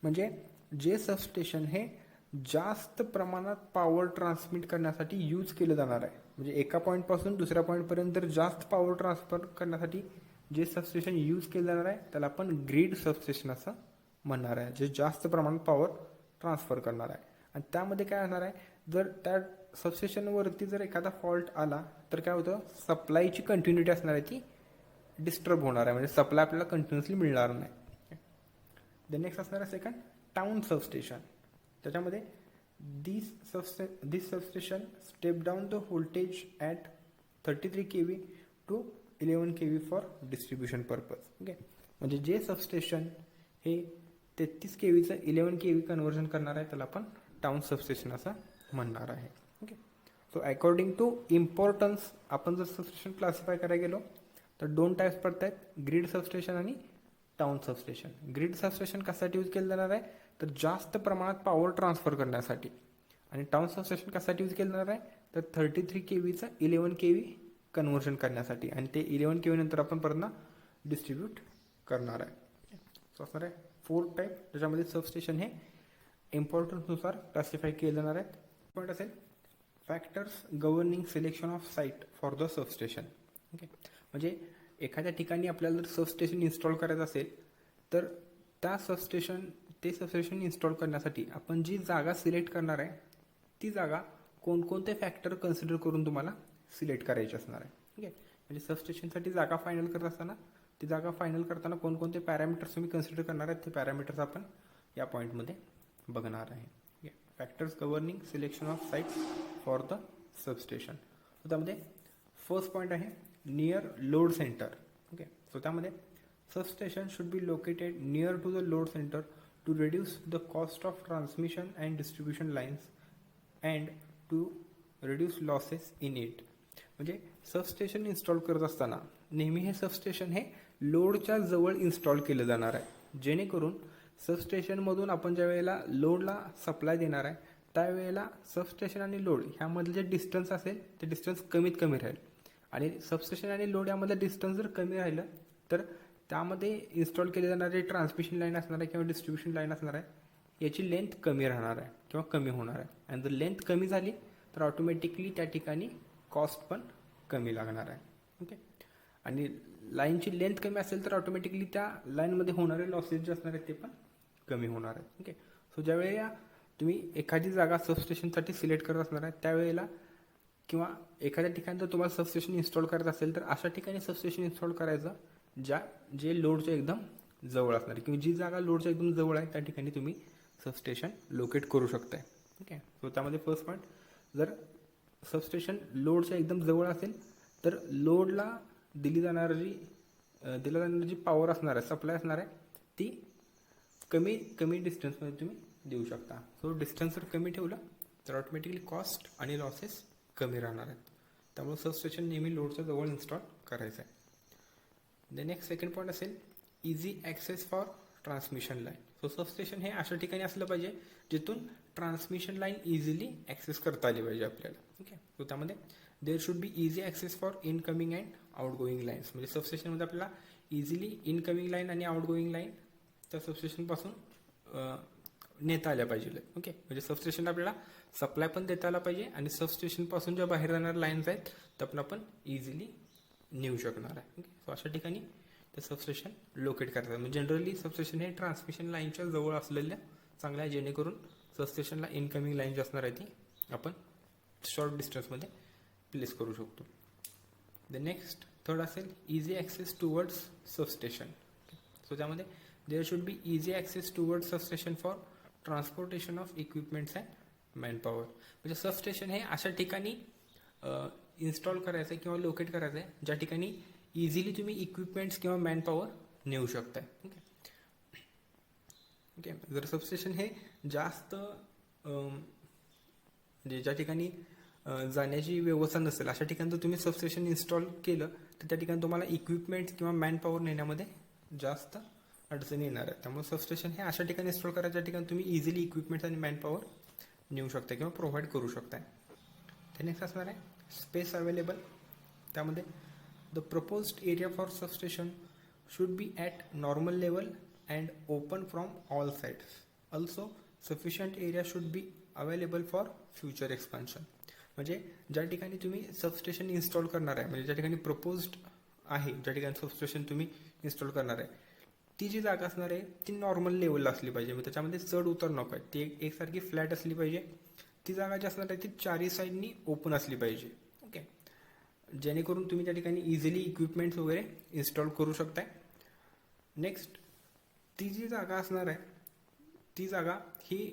म्हणजे जे substation हे जास्त प्रमाणात power transmit करण्यासाठी use केलं जाणार आहे, म्हणजे एका पॉईंटपासून दुसऱ्या पॉईंटपर्यंत जर जास्त पॉवर ट्रान्सफर करण्यासाठी जे सबस्टेशन यूज केलं जाणार आहे त्याला आपण ग्रीड सबस्टेशन असं म्हणणार आहे, जे जास्त प्रमाणात पॉवर ट्रान्सफर करणार आहे. आणि त्यामध्ये काय असणार आहे, जर त्या सबस्टेशनवरती जर एखादा फॉल्ट आला तर काय होतं, सप्लायची कंटिन्युटी असणार आहे ती डिस्टर्ब होणार आहे, म्हणजे सप्लाय आपल्याला कंटिन्युअसली मिळणार नाही. द नेक्स्ट असणार आहे सेकंड टाउन सबस्टेशन. त्याच्यामध्ये this substation step down the voltage at 33 kV to 11 kV for distribution purpose. Okay, म्हणजे जे सबस्टेशन हे 33 kVचं 11 kV कन्वर्जन करणार आहे त्याला आपण टाउन सबस्टेशन असं म्हणणार आहे. Okay, so according to importance आपण जर सबस्टेशन क्लासिफाय करायला गेलो तर 2 टाईप्स पडतात, ग्रीड सबस्टेशन आणि टाउन सबस्टेशन. ग्रीड सबस्टेशन कशासाठी यूज केलं जाणार आहे, तर जास्त प्रमाणात पॉवर ट्रान्सफर करण्यासाठी. आणि टाउन सबस्टेशन कशासाठी यूज केलं जाणार आहे, तर 33 kVचं 11 kV कन्व्हर्जन करण्यासाठी. आणि ते 11 kV नंतर आपण परत डिस्ट्रीब्यूट करणार आहे. सो असणार आहे 4 टाईप, त्याच्यामध्ये सबस्टेशन हे इम्पॉर्टन्सनुसार क्लासिफाय केले जाणार आहेत. पॉईंट असेल factors governing selection of site for the substation. Okay, म्हणजे एखाद्या ठिकाणी आपल्याला जर सबस्टेशन इन्स्टॉल करायचं असेल तर त्या सबस्टेशन इन्स्टॉल करण्यासाठी आपण जी जागा सिलेक्ट करणार आहे ती जागा कोणकोणते फॅक्टर कन्सिडर करून तुम्हाला सिलेक्ट करायची असणार आहे. ठीक आहे, म्हणजे सबस्टेशनसाठी जागा फायनल करत असताना ती जागा फायनल करताना कोणकोणते पॅरामीटर्स तुम्ही कन्सिडर करणार आहेत ते पॅरामीटर्स आपण या पॉईंटमध्ये बघणार आहे. Factors governing selection of site for the substation. So त्यामध्ये फर्स्ट पॉईंट आहे near load centre. Okay, so त्यामध्ये substation should be located near to the load centre to reduce the cost of transmission and distribution lines and to reduce losses in it. म्हणजे substation install करत असताना नेहमी हे substation हे लोडच्या जवळ install केलं जाणार आहे, जेणेकरून सबस्टेशनमधून आपण ज्या वेळेला लोडला सप्लाय देणार आहे त्यावेळेला सबस्टेशन आणि लोड ह्यामधलं जे डिस्टन्स असेल ते डिस्टन्स कमीत कमी राहील. आणि सबस्टेशन आणि लोड यामधलं डिस्टन्स जर कमी राहिलं तर त्यामध्ये इन्स्टॉल केले जाणारे ट्रान्समिशन लाईन असणार आहे किंवा डिस्ट्रीब्युशन लाईन असणार आहे याची लेंथ कमी राहणार आहे किंवा कमी होणार आहे. आणि जर लेंथ कमी झाली तर ऑटोमॅटिकली त्या ठिकाणी कॉस्ट पण कमी लागणार आहे. ओके, आणि लाईनची लेंथ कमी असेल तर ऑटोमॅटिकली त्या लाईनमध्ये होणारे लॉसेस जे असणार आहेत ते पण कमी होणार आहेत. ओके, सो ज्यावेळी तुम्ही एखादी जागा सबस्टेशनसाठी सिलेक्ट करत असणार आहे त्यावेळेला किंवा एखाद्या ठिकाणी जर तुम्हाला सबस्टेशन इन्स्टॉल करायचं असेल तर अशा ठिकाणी सबस्टेशन इन्स्टॉल करायचं जे लोडच्या एकदम जवळ असणार आहे किंवा जी जागा लोडच्या एकदम जवळ आहे त्या ठिकाणी तुम्ही सबस्टेशन लोकेट करू शकताय. ठीक आहे, सो त्यामध्ये फर्स्ट पॉईंट जर सबस्टेशन लोडच्या एकदम जवळ असेल तर लोडला दिली जाणारी जी पॉवर असणार आहे सप्लाय असणार आहे ती कमी डिस्टन्समध्ये तुम्ही देऊ शकता. सो डिस्टन्स जर कमी ठेवलं तर ऑटोमॅटिकली कॉस्ट आणि लॉसेस कमी राहणार आहेत. त्यामुळे सबस्टेशन नेहमी लोडच्या जवळ इन्स्टॉल करायचं आहे. द नेक्स्ट सेकंड पॉईंट असेल easy access for transmission line. So substation हे अशा ठिकाणी असलं पाहिजे जिथून ट्रान्समिशन लाईन इझिली ॲक्सेस करता आली पाहिजे आपल्याला. ओके, सो त्यामध्ये there should be easy access for incoming and outgoing lines. म्हणजे सबस्टेशनमध्ये आपल्याला इझिली इनकमिंग लाईन आणि आउटगोईंग लाईन त्या सबस्टेशनपासून नेता आल्या पाहिजे. ओके, म्हणजे सबस्टेशनला आपल्याला सप्लाय पण देता आला पाहिजे आणि सबस्टेशनपासून ज्या बाहेर जाणाऱ्या लाईन्स आहेत त्या पण आपण इझिली नेऊ शकणार आहे. ओके, सो अशा ठिकाणी ते सबस्टेशन लोकेट करतात. म्हणजे जनरली सबस्टेशन हे ट्रान्समिशन लाईनच्या जवळ असलेल्या चांगल्या आहे, जेणेकरून सबस्टेशनला इनकमिंग लाईन जी असणार आहे ती आपण शॉर्ट डिस्टन्समध्ये प्लेस करू शकतो. द नेक्स्ट थर्ड असेल easy access towards substation. So त्यामध्ये there should be easy access towards substation for transportation of equipments and manpower. म्हणजे सबस्टेशन हे अशा ठिकाणी इन्स्टॉल करायचं आहे किंवा लोकेट करायचं आहे ज्या ठिकाणी इझिली तुम्ही इक्विपमेंट्स किंवा मॅनपॉवर नेऊ शकताय. ओके, ओके, जर सबस्टेशन हे जास्त म्हणजे ज्या ठिकाणी जाण्याची व्यवस्था नसेल अशा ठिकाणी जर तुम्ही सबस्टेशन इन्स्टॉल केलं तर त्या ठिकाणी तुम्हाला इक्विपमेंट्स किंवा मॅनपॉवर नेण्यामध्ये जास्त अडचणी येणार आहे. त्यामुळे सबस्टेशन हे अशा ठिकाणी इन्स्टॉल करा ज्या ठिकाणी तुम्ही इझिली इक्विपमेंट्स आणि मॅनपॉवर नेऊ शकता किंवा प्रोव्हाइड करू शकताय. ते नेक्स्ट असणार आहे स्पेस अवेलेबल. त्यामध्ये the proposed area for substation should be at normal level and open from all sides. Also sufficient area should be available for future expansion. म्हणजे ज्या ठिकाणी तुम्ही सबस्टेशन इन्स्टॉल करणार आहे म्हणजे ज्या ठिकाणी प्रपोज्ड आहे ज्या ठिकाणी सबस्टेशन तुम्ही इन्स्टॉल करणार आहे ती जी जागा असणार आहे ती नॉर्मल लेवलला असली पाहिजे. मग त्याच्यामध्ये चढ उतर नको आहे, ती एकसारखी फ्लॅट असली पाहिजे. ती जागा जी असणार आहे ती चारही साईडनी ओपन असली पाहिजे. ओके, जेणेकरून तुम्ही त्या ठिकाणी इझिली इक्विपमेंट्स वगैरे इन्स्टॉल करू शकताय. नेक्स्ट ती जी जागा असणार आहे ती जागा ही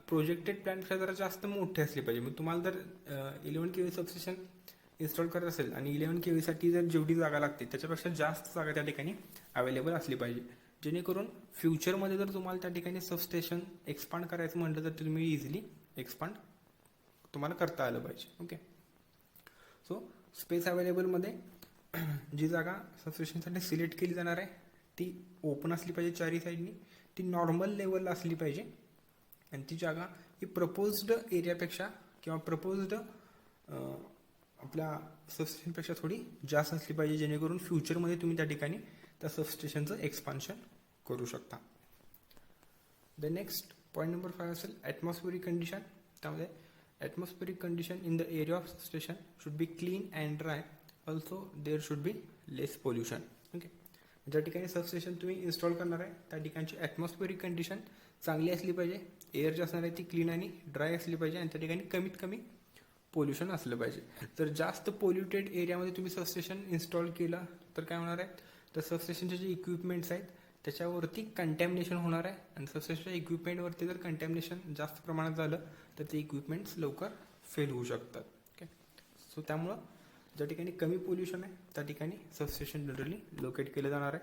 प्रोजेक्टेड प्लॅनपेक्षा जरा जास्त मोठी असली पाहिजे. मग तुम्हाला जर 11 kV सबस्टेशन इन्स्टॉल करत असेल आणि 11 kV जर जेवढी जागा लागते त्याच्यापेक्षा जास्त जागा त्या ठिकाणी अवेलेबल असली पाहिजे, जेणेकरून फ्युचरमध्ये जर तुम्हाला त्या ठिकाणी सबस्टेशन एक्सपांड करायचं म्हटलं तर तुम्ही इझिली एक्सपांड तुम्हाला करता आलं पाहिजे. ओके. सो स्पेस अवेलेबलमध्ये जी जागा सबस्टेशनसाठी सिलेक्ट केली जाणार आहे ती ओपन असली पाहिजे चारही साईडनी, ती नॉर्मल लेवलला असली पाहिजे आणि ती जागा ही प्रपोज्ड एरियापेक्षा किंवा प्रपोज्ड आपल्या सबस्टेशनपेक्षा थोडी जास्त असली पाहिजे, जेणेकरून फ्युचरमध्ये तुम्ही त्या ठिकाणी त्या सबस्टेशनचं एक्सपान्शन करू शकता. द नेक्स्ट पॉईंट नंबर 5 असेल ॲटमॉस्फेरिक कंडिशन. त्यामध्ये atmospheric condition in the area of substation should be clean and dry, also there should be less pollution. Okay. ज्या ठिकाणी सबस्टेशन तुम्ही इन्स्टॉल करणार आहे त्या ठिकाणची ॲटमॉस्फेरिक कंडिशन चांगली असली पाहिजे, एअर जी असणार आहे ती क्लीन आणि ड्राय असली पाहिजे आणि त्या ठिकाणी कमीत कमी पोल्युशन असलं पाहिजे. जर जास्त पोल्युटेड एरियामध्ये तुम्ही सबस्टेशन इन्स्टॉल केलं तर काय होणार आहे, तर सबस्टेशनचे जे इक्विपमेंट्स आहेत त्याच्यावरती कंटॅमिनेशन होणार आहे आणि सबस्टेशनच्या इक्विपमेंटवरती जर कंटॅमिनेशन जास्त प्रमाणात झालं तर ते इक्विपमेंट्स लवकर फेल होऊ शकतात. ओके. सो त्यामुळं ज्या ठिकाणी कमी पोल्युशन आहे त्या ठिकाणी सबस्टेशन जनरली लोकेट केलं जाणार आहे.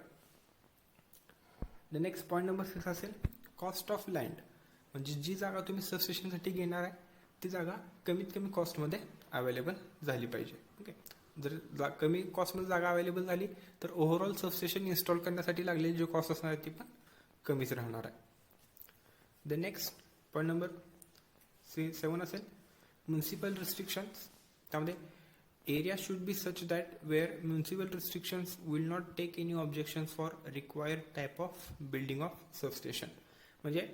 द नेक्स्ट पॉईंट नंबर 6 असेल कॉस्ट ऑफ लँड. म्हणजे जी जागा तुम्ही सबस्टेशनसाठी घेणार आहे ती जागा कमीत कमी कॉस्टमध्ये अवेलेबल झाली पाहिजे. ओके. जर कमी कॉस्टमध्ये जागा अवेलेबल झाली तर ओव्हरऑल सबस्टेशन इन्स्टॉल करण्यासाठी लागलेली जे कॉस्ट असणार आहे ती पण कमीच राहणार आहे. द नेक्स्ट पॉईंट नंबर 7 असेल म्युन्सिपल रिस्ट्रिक्शन्स. त्यामध्ये area should be such that where municipal restrictions will not take any objections for required type of building of substation. म्हणजे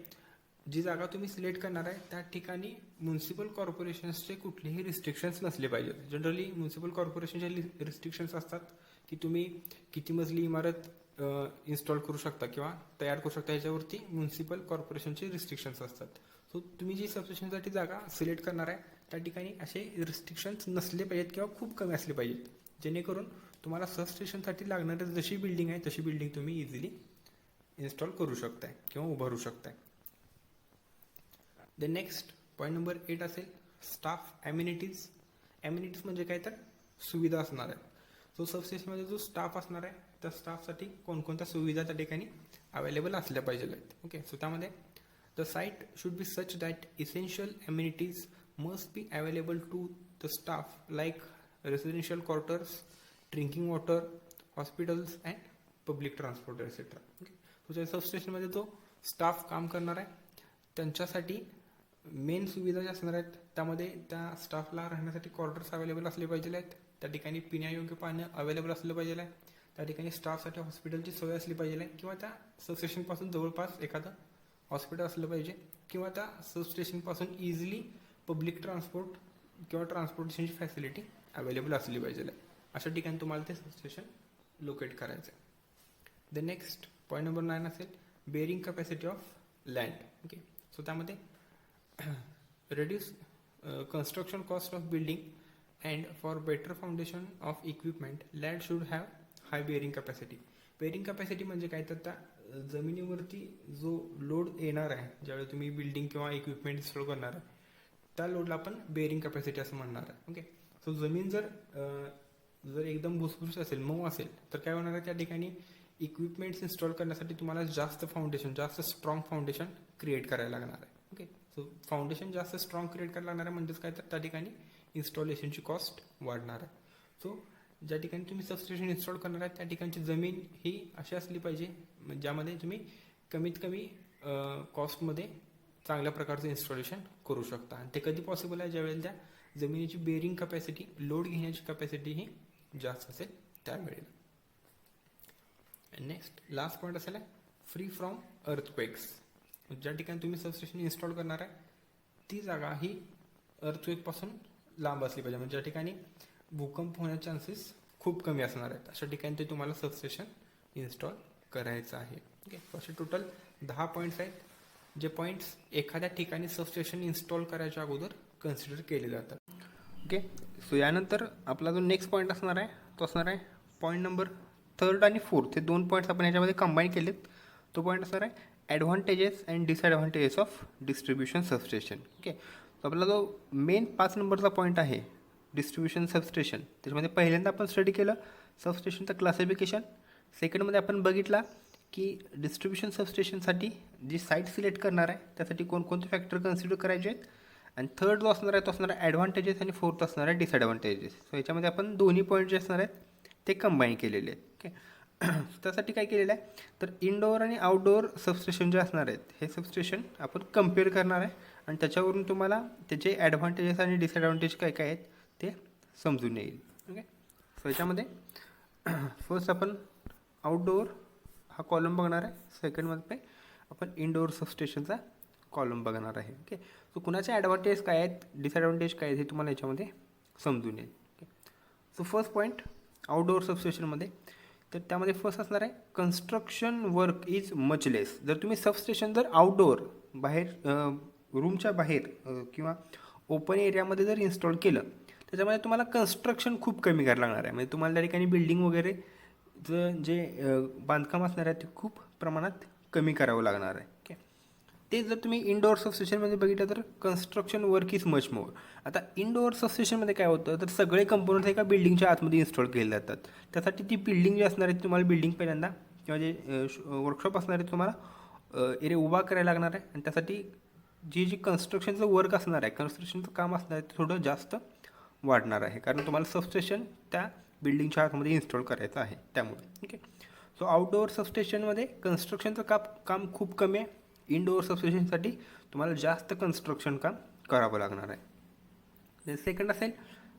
जी जागा तुम्ही सिलेक्ट करणार आहे त्या ठिकाणी म्युन्सिपल कॉर्पोरेशन्सचे कुठलेही रिस्ट्रिक्शन्स नसले पाहिजेत. जनरली म्युन्सिपल कॉर्पोरेशनचे रिस्ट्रिक्शन्स असतात की तुम्ही किती मजली इमारत इन्स्टॉल करू शकता किंवा तयार करू शकता, याच्यावरती म्युन्सिपल कॉर्पोरेशनचे रिस्ट्रिक्शन्स असतात. सो तुम्ही जी सबस्टेशनसाठी जागा सिलेक्ट करणार आहे त्या ठिकाणी असे रिस्ट्रिक्शन्स नसले पाहिजेत किंवा खूप कमी असले पाहिजेत, जेणेकरून तुम्हाला सबस्टेशनसाठी लागणारी जशी बिल्डिंग आहे तशी बिल्डिंग तुम्ही इझिली इन्स्टॉल करू शकताय किंवा उभारू शकताय. द नेक्स्ट पॉईंट नंबर 8 असेल स्टाफ ॲम्युनिटीज. ॲम्युनिटीज म्हणजे काय तर सुविधा असणार आहेत. सो सबस्टेशनमध्ये जो स्टाफ असणार आहे त्या स्टाफसाठी कोणकोणत्या सुविधा त्या ठिकाणी अवेलेबल असल्या पाहिजे आहेत. ओके. सो त्यामध्ये the site should be such that essential amenities must be available to the staff like residential quarters, drinking water, hospitals and public transport etcetera. Okay. So त्या सबस्टेशनमध्ये जो स्टाफ काम करणार आहे त्यांच्यासाठी मेन सुविधा ज्या असणार आहेत त्यामध्ये त्या स्टाफला राहण्यासाठी क्वार्टर्स अवेलेबल असले पाहिजे आहेत, त्या ठिकाणी पिण्यायोग्य पाणी अवेलेबल असलं पाहिजे आहे, त्या ठिकाणी स्टाफसाठी हॉस्पिटलची सोय असली पाहिजे आहे किंवा त्या सबस्टेशनपासून जवळपास एखादं हॉस्पिटल असलं पाहिजे किंवा त्या सबस्टेशनपासून इझिली पब्लिक ट्रान्सपोर्ट किंवा ट्रान्सपोर्टेशनची फॅसिलिटी अवेलेबल असली पाहिजे आहे. अशा ठिकाणी तुम्हाला ते सबस्टेशन लोकेट करायचं आहे. द नेक्स्ट पॉईंट नंबर 9 असेल bearing capacity of land. Okay. So त्यामध्ये reduce construction cost of building and for better foundation of equipment land should have high bearing capacity. bearing capacity म्हणजे काय तर त्या जमिनीवरती जो लोड येणार आहे ज्यावेळी तुम्ही बिल्डिंग किंवा इक्विपमेंट इन्स्टॉल करणार आहे त्या लोडला आपण बेअरिंग कॅपॅसिटी असं म्हणणार आहे. ओके. सो जमीन जर एकदम भुसभुशीत असेल, मऊ असेल तर काय होणार आहे त्या ठिकाणी इक्विपमेंट्स इन्स्टॉल करण्यासाठी तुम्हाला जास्त स्ट्रॉंग फाउंडेशन क्रिएट करायला लागणार आहे. ओके. सो फाउंडेशन जास्त स्ट्रॉंग क्रिएट करायला लागणार आहे म्हणजेच काय तर त्या ठिकाणी इन्स्टॉलेशनची कॉस्ट वाढणार आहे. सो ज्या ठिकाणी तुम्ही सबस्टेशन इन्स्टॉल करणार आहे त्या ठिकाणची जमीन ही अशी असली पाहिजे ज्यामध्ये तुम्ही कमीत कमी कॉस्टमध्ये चांगल्या प्रकारचं इन्स्टॉलेशन करू शकता. आणि ते कधी पॉसिबल आहे ज्यावेळेला त्या जमिनीची बेअरिंग कॅपॅसिटी, लोड घेण्याची कॅपॅसिटी ही जास्त असेल त्यावेळेला. नेक्स्ट लास्ट पॉईंट असेल फ्री फ्रॉम अर्थक्वेक्स. ज्या ठिकाणी तुम्ही सबस्टेशन इन्स्टॉल करणार आहे ती जागा ही अर्थक्वेकपासून लांब असली पाहिजे, म्हणजे ज्या ठिकाणी भूकंप होण्याचे चान्सेस खूप कमी असणार आहेत अशा ठिकाणी ते तुम्हाला सबस्टेशन इन्स्टॉल करायचं आहे. ओके. असे टोटल 10 पॉईंट्स आहेत जे पॉईंट्स एखाद्या ठिकाणी सबस्टेशन इन्स्टॉल करायच्या अगोदर कन्सिडर केले जातात. ओके. सो यानंतर आपला जो नेक्स्ट पॉईंट असणार आहे तो असणार आहे पॉईंट नंबर 3 आणि 4. हे 2 पॉईंट्स आपण याच्यामध्ये कंबाईन केलेत. तो पॉईंट असणार आहे advantages and disadvantages of distribution substation. Okay. तर आपला जो मेन 5 नंबरचा पॉईंट आहे डिस्ट्रीब्युशन सबस्टेशन, त्याच्यामध्ये पहिल्यांदा आपण स्टडी केलं सबस्टेशनचं क्लासिफिकेशन. सेकंडमध्ये आपण बघितला की डिस्ट्रीब्युशन सबस्टेशनसाठी जी साईट सिलेक्ट करणार आहे त्यासाठी कोणकोणते फॅक्टर कन्सिडर करायचे आहेत आणि थर्ड जो असणार आहे तो असणार आहे ॲडव्हान्टेजेस आणि फोर्थ असणार आहे डिसॲडव्हान्टेजेस. सो याच्यामध्ये आपण दोन्ही पॉईंट जे असणार आहेत ते कंबाईन केलेले आहेत. ओके त्यासाठी काय केलेलं आहे तर इनडोअर आणि आउटडोअर सबस्टेशन जे असणार आहेत हे सबस्टेशन आपण कम्पेअर करणार आहे आणि त्याच्यावरून तुम्हाला त्याचे ॲडव्हान्टेजेस आणि डिसॲडव्हान्टेज काय काय आहेत ते समजून येईल. ओके सो याच्यामध्ये फर्स्ट आपण आउटडोअर हा कॉलम बघणार आहे, सेकंडमध्ये आपण इनडोअर सबस्टेशनचा कॉलम बघणार आहे. ओके सो कुणाचे ॲडव्हान्टेज काय आहेत डिसॲडव्हान्टेज काय आहेत हे तुम्हाला याच्यामध्ये समजून येईल. Okay so first point outdoor सबस्टेशनमध्ये तर त्यामध्ये फर्स्ट असणार आहे construction work is much less. जर तुम्ही सबस्टेशन जर आउटडोअर बाहेर रूमच्या बाहेर किंवा ओपन एरियामध्ये जर इन्स्टॉल केलं त्याच्यामध्ये तुम्हाला कन्स्ट्रक्शन खूप कमी करायला लागणार आहे. म्हणजे तुम्हाला त्या ठिकाणी बिल्डिंग वगैरे जे बांधकाम असणार आहे ते खूप प्रमाणात कमी करावं लागणार आहे. ओके ते जर तुम्ही इनडोअर सबस्टेशनमध्ये बघितलं तर construction work is much more. आता इनडोअर सबस्टेशनमध्ये काय होतं तर सगळे कंपोनंट्स एका बिल्डिंगच्या आतमध्ये इन्स्टॉल केले जातात. त्यासाठी ती बिल्डिंग जी असणार आहे तुम्हाला बिल्डिंग पहिल्यांदा किंवा जे वर्कशॉप असणार आहे तुम्हाला एरिया उभा करायला लागणार आहे आणि त्यासाठी जी कन्स्ट्रक्शनचं वर्क असणार आहे कन्स्ट्रक्शनचं काम असणार आहे ते थोडं जास्त वाढणार आहे कारण तुम्हाला सबस्टेशन त्या बिल्डिंगच्या आतमध्ये इन्स्टॉल करायचं आहे त्यामुळे. ओके सो आउटडोअर सबस्टेशनमध्ये कन्स्ट्रक्शनचं काम खूप कमी आहे. इनडोअर सबस्टेशनसाठी तुम्हाला जास्त कन्स्ट्रक्शन काम करावं लागणार आहे. देन सेकंड असेल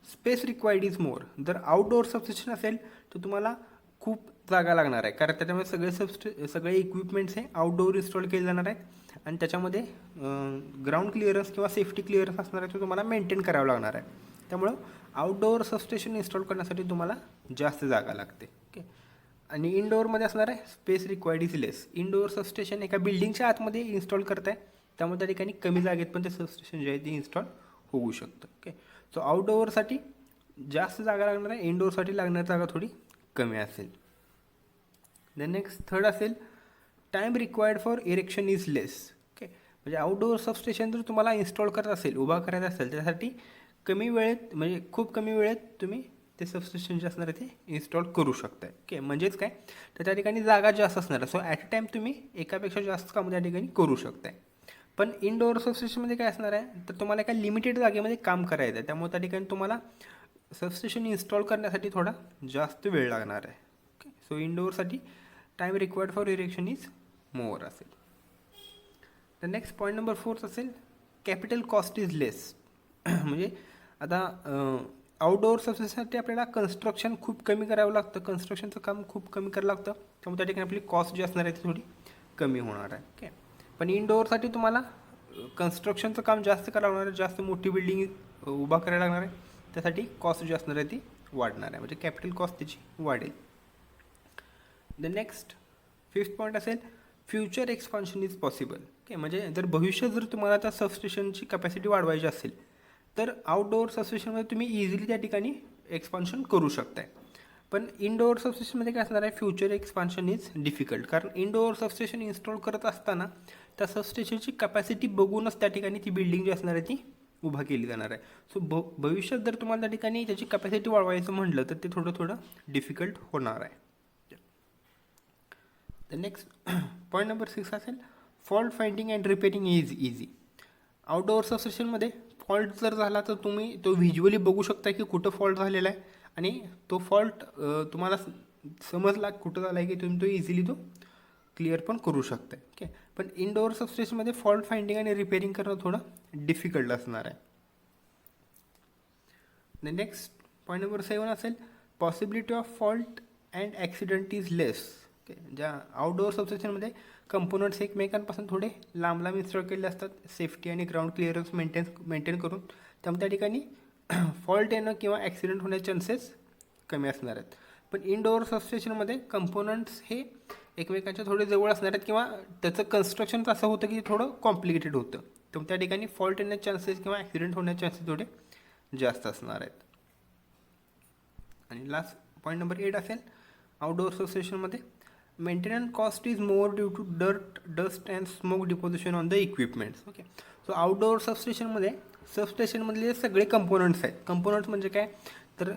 स्पेस रिक्वायर्ड इज मोर. जर आउटडोअर सबस्टेशन असेल तर तुम्हाला खूप जागा लागणार आहे कारण त्याच्यामध्ये सगळे इक्विपमेंट्स हे आउटडोअर इन्स्टॉल केले जाणार आहेत आणि त्याच्यामध्ये ग्राउंड क्लिअरन्स किंवा सेफ्टी क्लिअरन्स असणार आहे तो तुम्हाला मेंटेन करावं लागणार आहे. त्यामुळं आउटडोअर सबस्टेशन इन्स्टॉल करण्यासाठी तुम्हाला जास्त जागा लागते. ओके आणि इनडोअरमध्ये असणार आहे space required is less. Indoor substation एका बिल्डिंगच्या आतमध्ये इन्स्टॉल करताय त्यामुळे त्या ठिकाणी कमी जागेत पण ते सबस्टेशन जे आहे ते इन्स्टॉल होऊ शकतं. ओके सो आउटडोअरसाठी जास्त जागा लागणार आहे, इनडोअरसाठी लागणारी जागा थोडी कमी असेल. देन नेक्स्ट थर्ड असेल time required for erection is less. Okay म्हणजे आउटडोअर सबस्टेशन जर तुम्हाला इन्स्टॉल करत असेल उभा करायचा असेल त्यासाठी कमी वेळेत म्हणजे खूप कमी वेळेत तुम्ही ते सबस्टेशन जे असणार आहे ते इन्स्टॉल करू शकताय. ओके म्हणजेच काय तर त्या ठिकाणी जागा जास्त असणार आहे. सो ॲट अ टाईम तुम्ही एकापेक्षा जास्त कामं त्या ठिकाणी करू शकताय. पण इनडोअर सबस्टेशनमध्ये काय असणार आहे तर तुम्हाला एका लिमिटेड जागेमध्ये काम करायचं आहे त्यामुळे त्या ठिकाणी तुम्हाला सबस्टेशन इन्स्टॉल करण्यासाठी थोडा जास्त वेळ लागणार आहे. ओके सो इनडोअरसाठी time required for erection is more असेल. तर नेक्स्ट पॉईंट नंबर 4 असेल कॅपिटल कॉस्ट इज लेस. म्हणजे आता आउटडोअर सबस्टेशनसाठी आपल्याला कन्स्ट्रक्शन खूप कमी करावं लागतं, कन्स्ट्रक्शनचं काम खूप कमी करावं लागतं त्यामुळे त्या ठिकाणी आपली कॉस्ट जी असणार आहे ती थोडी कमी होणार आहे. ओके पण इनडोअरसाठी तुम्हाला कन्स्ट्रक्शनचं काम जास्त करावं लागणार आहे, जास्त मोठी बिल्डिंग उभा करायला लागणार आहे त्यासाठी कॉस्ट जी असणार आहे ती वाढणार आहे म्हणजे कॅपिटल कॉस्ट त्याची वाढेल. द नेक्स्ट 5th पॉईंट असेल future expansion is possible. Okay म्हणजे जर भविष्यात जर तुम्हाला त्या सबस्टेशनची कॅपॅसिटी वाढवायची असेल तर आउटडोअर सबस्टेशनमध्ये तुम्ही इझिली त्या ठिकाणी एक्सपान्शन करू शकताय. पण इनडोअर सबस्टेशनमध्ये काय असणार आहे फ्युचर एक्सपान्शन इज डिफिकल्ट कारण इनडोअर सबस्टेशन इन्स्टॉल करत असताना त्या सबस्टेशनची कॅपॅसिटी बघूनच त्या ठिकाणी ती बिल्डिंग जी असणार आहे ती उभा केली जाणार आहे. सो भविष्यात जर तुम्हाला त्या ठिकाणी त्याची कॅपॅसिटी वाढवायचं म्हटलं तर ते थोडं डिफिकल्ट होणार आहे. द नेक्स्ट पॉईंट नंबर 6 असेल fault finding and repairing is easy. Outdoor सबस्टेशनमध्ये फॉल्ट जर झाला तर तुम्ही तो व्हिज्युअली बघू शकता की कुठं फॉल्ट झालेला आहे आणि तो फॉल्ट तुम्हाला समजला कुठं झाला आहे की तुम्ही तो इझिली तो क्लिअर पण करू शकता. ओके पण इनडोअर सबस्टेशनमध्ये फॉल्ट फाइंडिंग आणि रिपेअरिंग करणं थोडं डिफिकल्ट असणार आहे. द नेक्स्ट पॉईंट नंबर 7 असेल possibility of fault and accident is less. Okay ज्या आउटडोअर सबस्टेशनमध्ये कंपोनंट्स एकमेकांपासून थोडे लांब इन्स्टॉल केलेले असतात सेफ्टी आणि ग्राउंड क्लिअरन्स मेंटेन करून त्यामुळे त्या ठिकाणी फॉल्ट येणं किंवा ॲक्सिडेंट होण्याचे चान्सेस कमी असणार आहेत. पण इनडोअर सबस्टेशनमध्ये कंपोनंट्स हे एकमेकांच्या थोडे जवळ असणार आहेत किंवा त्याचं कन्स्ट्रक्शन असं होतं की थोडं कॉम्प्लिकेटेड होतं त्यामुळे त्या ठिकाणी फॉल्ट येण्याचे चान्सेस किंवा ॲक्सिडेंट होण्याचे चान्सेस थोडे जास्त असणार आहेत. आणि लास्ट पॉईंट नंबर 8 असेल आउटडोअर सबस्टेशनमध्ये maintenance cost is more due to dust and smoke deposition on the equipments. Okay so outdoor सबस्टेशनमधले सगळे कंपोनंट्स आहेत. कंपोनंट्स म्हणजे काय तर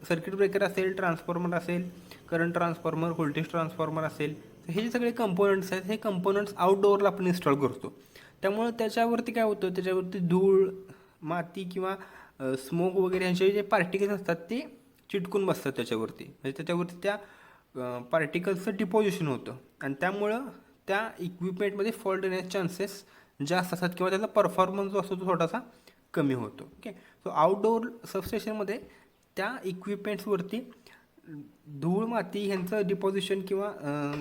सर्किट ब्रेकर असेल, ट्रान्सफॉर्मर असेल, करंट ट्रान्सफॉर्मर, व्होल्टेज ट्रान्सफॉर्मर असेल, हे जे सगळे कंपोनंट्स आहेत हे कंपोनंट्स आउटडोअरला आपण इन्स्टॉल करतो त्यामुळे त्याच्यावरती काय होतं त्याच्यावरती धूळ माती किंवा स्मोक वगैरे यांचे जे पार्टिकल्स असतात ते चिटकून बसतात त्याच्यावरती, म्हणजे त्याच्यावरती त्या पार्टिकल्सचं डिपॉझिशन होतं आणि त्यामुळं त्या इक्विपमेंटमध्ये फॉल्ट येण्याचे चान्सेस जास्त असतात किंवा त्याचा परफॉर्मन्स जो असतो तो थोडासा कमी होतो. ओके, सो आउटडोअर सबस्टेशनमध्ये त्या इक्विपमेंट्सवरती धूळ माती ह्यांचं डिपॉझिशन किंवा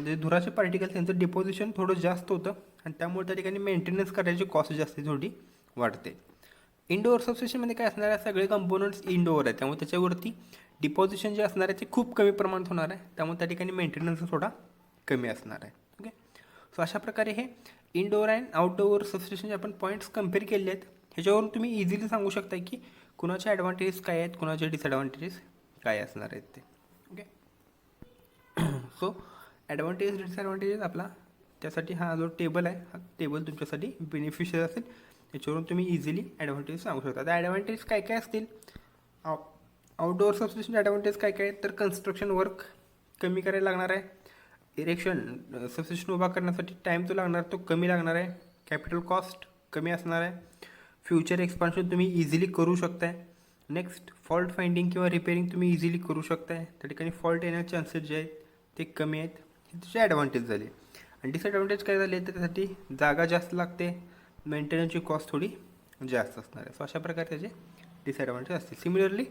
जे धुराचे पार्टिकल्स यांचं डिपॉझिशन थोडं जास्त होतं आणि त्यामुळे त्या ठिकाणी मेंटेनन्स करायची कॉस्ट जास्त थोडी वाढते. इंडोअर सबस्टेशनमध्ये काय असणार आहे, सगळे कंपोनंट्स इंडोअर आहेत, त्यामुळे त्याच्यावरती डिपॉझिशन जे असणार आहे ते खूप कमी प्रमाणात होणार आहे, त्यामुळे त्या ठिकाणी मेंटेनन्स थोडा कमी असणार आहे. ओके, सो अशा प्रकारे हे इंडोअर अँड आउटडोअर सबस्टेशनचे आपण पॉईंट्स कम्पेअर केले आहेत. ह्याच्यावरून तुम्ही इझिली सांगू शकता की कुणाचे ॲडव्हान्टेजेस काय आहेत, कुणाचे डिसॲडव्हान्टेजेस काय असणार आहेत ते. ओके, सो ॲडव्हान्टेजेस डिसॲडव्हान्टेजेस आपला त्यासाठी हा जो टेबल आहे, हा टेबल तुमच्यासाठी बेनिफिशियल असेल. याच्यावरून तुम्ही इझिली ॲडव्हान्टेज सांगू शकता. तर ॲडव्हान्टेज काय काय असतील, आउटडोअर सबस्टेशन ॲडव्हान्टेज काय काय, तर कन्स्ट्रक्शन वर्क कमी करायला लागणार आहे, इरेक्शन सबस्टेशन उभा करण्यासाठी टाईम जो लागणार तो कमी लागणार आहे, कॅपिटल कॉस्ट कमी असणार आहे, फ्युचर एक्सपान्शन तुम्ही इझिली करू शकताय. नेक्स्ट, फॉल्ट फाइंडिंग किंवा रिपेअरिंग तुम्ही इझिली करू शकताय, त्या ठिकाणी फॉल्ट येण्याचे चान्सेस जे आहेत ते कमी आहेत. हे त्याचे ॲडव्हान्टेज झाले. आणि डिसॲडव्हान्टेज काय झाले तर त्यासाठी जागा जास्त लागते, मेंटेनन्सची कॉस्ट थोडी जास्त असणार आहे. सो अशा प्रकारे त्याचे डिसॲडव्हान्टेज असतील. सिमिलरली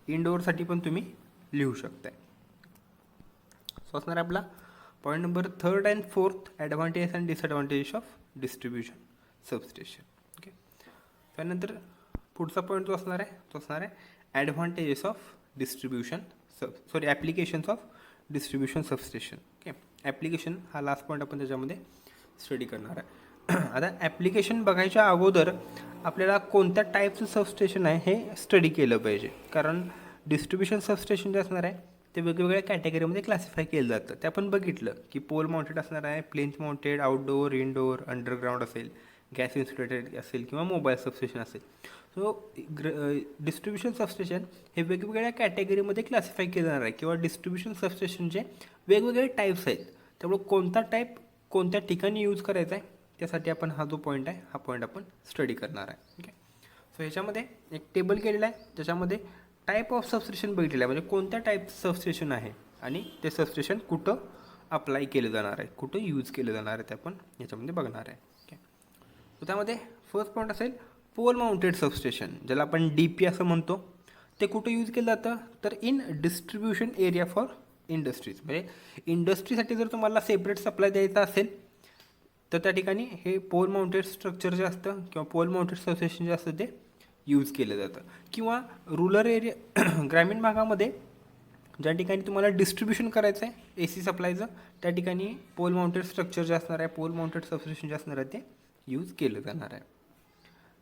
इंडोअरसाठी पण तुम्ही लिहू शकताय. सो असणार आपला point number 3rd and 4th, advantage and disadvantage of distribution substation. Okay, त्यानंतर पुढचा पॉईंट जो असणार आहे तो असणार आहे advantages of distribution applications of distribution substation. Okay, application हा लास्ट पॉईंट आपण त्याच्यामध्ये स्टडी करणार आहे. आता ॲप्लिकेशन बघायच्या अगोदर आपल्याला कोणत्या टाईपचं सबस्टेशन आहे हे स्टडी केलं पाहिजे, कारण डिस्ट्रीब्युशन सबस्टेशन जे असणार आहे ते वेगवेगळ्या कॅटेगरीमध्ये क्लासिफाय केलं जातं. ते आपण बघितलं की पोल माउंटेड असणार आहे, प्लेन्थ माउंटेड, आउटडोअर, इनडोअर, अंडरग्राऊंड असेल, गॅस इन्सुलेटेड असेल किंवा मोबाईल सबस्टेशन असेल. सो डिस्ट्रीब्युशन सबस्टेशन हे वेगवेगळ्या कॅटेगरीमध्ये क्लासिफाय केलं जाणार आहे किंवा डिस्ट्रीब्युशन सबस्टेशनचे वेगवेगळे टाईप्स आहेत, त्यामुळे कोणता टाईप कोणत्या ठिकाणी यूज करायचा आहे त्यासाठी आपण हा जो पॉईंट आहे हा पॉईंट आपण स्टडी करणार आहे. ओके, सो ह्याच्यामध्ये एक टेबल केलेला आहे ज्याच्यामध्ये टाईप ऑफ सबस्टेशन बघितलेलं आहे, म्हणजे कोणत्या टाईपचं सबस्टेशन आहे आणि ते सबस्टेशन कुठं अप्लाय केलं जाणार आहे, कुठं यूज केलं जाणार आहे ते आपण याच्यामध्ये बघणार आहे. ओके, सो त्यामध्ये फर्स्ट पॉईंट असेल पोल माउंटेड सबस्टेशन, ज्याला आपण DP असं म्हणतो. ते कुठं यूज केलं जातं तर in distribution area for industries, म्हणजे इंडस्ट्रीसाठी जर तुम्हाला सेपरेट सप्लाय द्यायचा असेल तर त्या ठिकाणी हे पोल माउंटेड स्ट्रक्चर जे असतं किंवा पोल माउंटेड सबस्टेशन जे असतं ते यूज केलं जातं. किंवा रुरल एरिया ग्रामीण भागामध्ये ज्या ठिकाणी तुम्हाला डिस्ट्रीब्युशन करायचं आहे AC सप्लायचं, त्या ठिकाणी पोल माउंटेड स्ट्रक्चर जे असणार आहे, पोल माउंटेड सबस्टेशन जे असणार आहे ते यूज केलं जाणार आहे.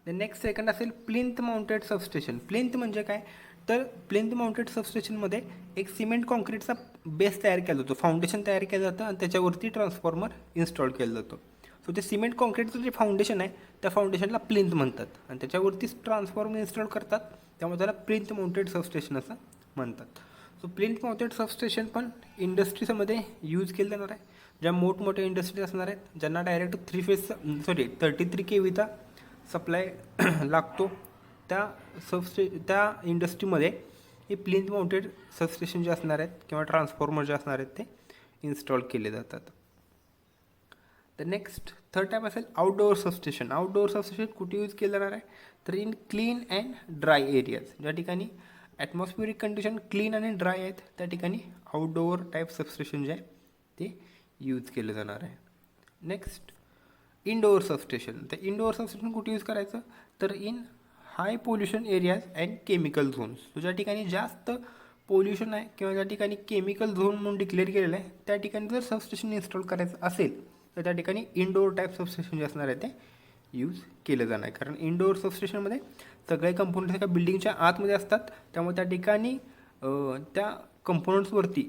द नेक्स्ट सेकंड असेल प्लिंथ माउंटेड सबस्टेशन. प्लिंथ म्हणजे काय तर प्लिंथ माउंटेड सबस्टेशनमध्ये एक सिमेंट कॉन्क्रीटचा बेस तयार केला जातो, फाउंडेशन तयार केलं जातं आणि त्याच्यावरती ट्रान्सफॉर्मर इन्स्टॉल केलं जातं. सो ते सिमेंट कॉन्क्रीटचं जे फाउंडेशन आहे त्या फाउंडेशनला प्लिंथ म्हणतात आणि त्याच्यावरतीच ट्रान्सफॉर्मर इन्स्टॉल करतात, त्यामुळे त्याला प्लिंथ माउंटेड सबस्टेशन असं म्हणतात. सो प्लिंथ माउंटेड सबस्टेशन पण इंडस्ट्रीजमध्ये यूज केलं जाणार आहे. ज्या मोठमोठ्या इंडस्ट्रीज असणार आहेत ज्यांना डायरेक्ट 33 kVचा सप्लाय लागतो त्या इंडस्ट्रीमध्ये हे प्लिंथ माउंटेड सबस्टेशन जे असणार आहेत किंवा ट्रान्सफॉर्मर जे असणार आहेत ते इन्स्टॉल केले जातात. द नेक्स्ट थर्ड टाईप असेल आउटडोअर सबस्टेशन. आउटडोअर सबस्टेशन कुठे यूज केलं जाणार आहे तर in clean and dry areas, ज्या ठिकाणी ॲटमॉस्फिअरिक कंडिशन क्लीन आणि ड्राय आहेत त्या ठिकाणी आउटडोअर टाईप सबस्टेशन जे आहे ते यूज केलं जाणार आहे. Next indoor substation. तर इनडोअर सबस्टेशन कुठे यूज करायचं तर in high pollution areas and chemical zones, ज्या ठिकाणी जास्त पोल्युशन आहे किंवा ज्या ठिकाणी केमिकल झोन म्हणून डिक्लेअर केलेलं आहे त्या ठिकाणी जर सबस्टेशन इन्स्टॉल करायचं असेल तर त्या ठिकाणी इनडोअर टाईप सबस्टेशन जे असणार आहे ते यूज केलं जाणार आहे. कारण इनडोअर सबस्टेशनमध्ये सगळे कंपोनंट्स एका बिल्डिंगच्या आतमध्ये असतात, त्यामुळे त्या ठिकाणी त्या कंपोनंट्सवरती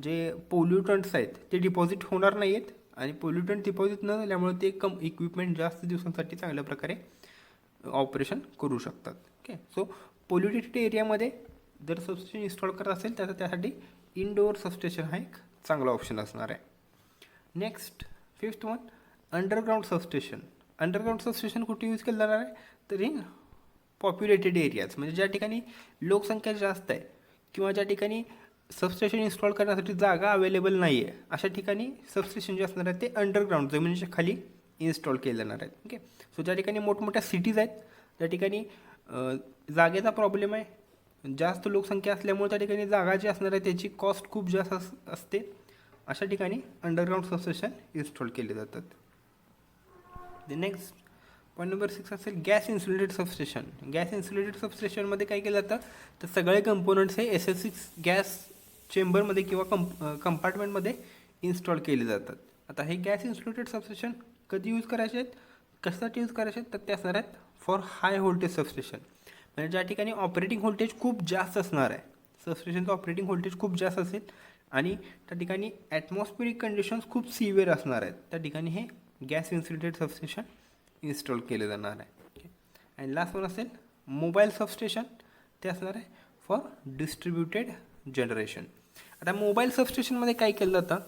जे पोल्युटंट्स आहेत ते डिपॉझिट होणार नाही आहेत आणि पोल्युटंट डिपॉझिट न झाल्यामुळे ते इक्विपमेंट जास्त दिवसांसाठी चांगल्या प्रकारे ऑपरेशन करू शकतात. ओके, सो पोल्युटेटेड एरियामध्ये जर सबस्टेशन इन्स्टॉल करत असेल तर त्यासाठी इनडोअर सबस्टेशन हा एक चांगला ऑप्शन असणार आहे. Next fifth underground substation. Underground substation कुठे यूज केलं जाणार आहे तर इन पॉप्युलेटेड एरियाज, म्हणजे ज्या ठिकाणी लोकसंख्या जास्त आहे किंवा ज्या ठिकाणी सबस्टेशन इन्स्टॉल करण्यासाठी जागा अवेलेबल नाही आहे, अशा ठिकाणी सबस्टेशन जे असणार आहे ते अंडरग्राऊंड जमिनीच्या खाली इन्स्टॉल केले जाणार आहेत. ओके, सो ज्या ठिकाणी मोठमोठ्या सिटीज आहेत, त्या ठिकाणी जागेचा प्रॉब्लेम आहे, जास्त लोकसंख्या असल्यामुळे त्या ठिकाणी जागा जी असणार आहे त्याची कॉस्ट खूप जास्त असते, अशा ठिकाणी अंडरग्राऊंड सबस्टेशन इन्स्टॉल केले जातात. द नेक्स्ट पॉईंट नंबर 6 असेल gas insulated substation. Gas insulated सबस्टेशनमध्ये काय केलं जातं, तर सगळे कंपोनंट्स हे SS6 गॅस चेंबरमध्ये किंवा कंपार्टमेंटमध्ये इन्स्टॉल केले जातात. आता हे गॅस इन्सुलेटेड सबस्टेशन कधी यूज करायचे आहेत, कशासाठी यूज करायचे आहेत, तर ते असणार आहेत फॉर हाय व्होल्टेज सबस्टेशन, म्हणजे ज्या ठिकाणी ऑपरेटिंग व्होल्टेज खूप जास्त असणार आहे, सबस्टेशनचं ऑपरेटिंग व्होल्टेज खूप जास्त असेल आणि त्या ठिकाणी ॲटमॉस्फिअरिक कंडिशन्स खूप सिव्हिअर असणार आहेत, त्या ठिकाणी हे गॅस इन्सुलेटेड सबस्टेशन इन्स्टॉल केले जाणार आहे. ओके, अँड लास्ट वन असेल मोबाईल सबस्टेशन, ते असणार आहे फॉर डिस्ट्रीब्युटेड जनरेशन. आता मोबाईल सबस्टेशनमध्ये काय केलं जातं,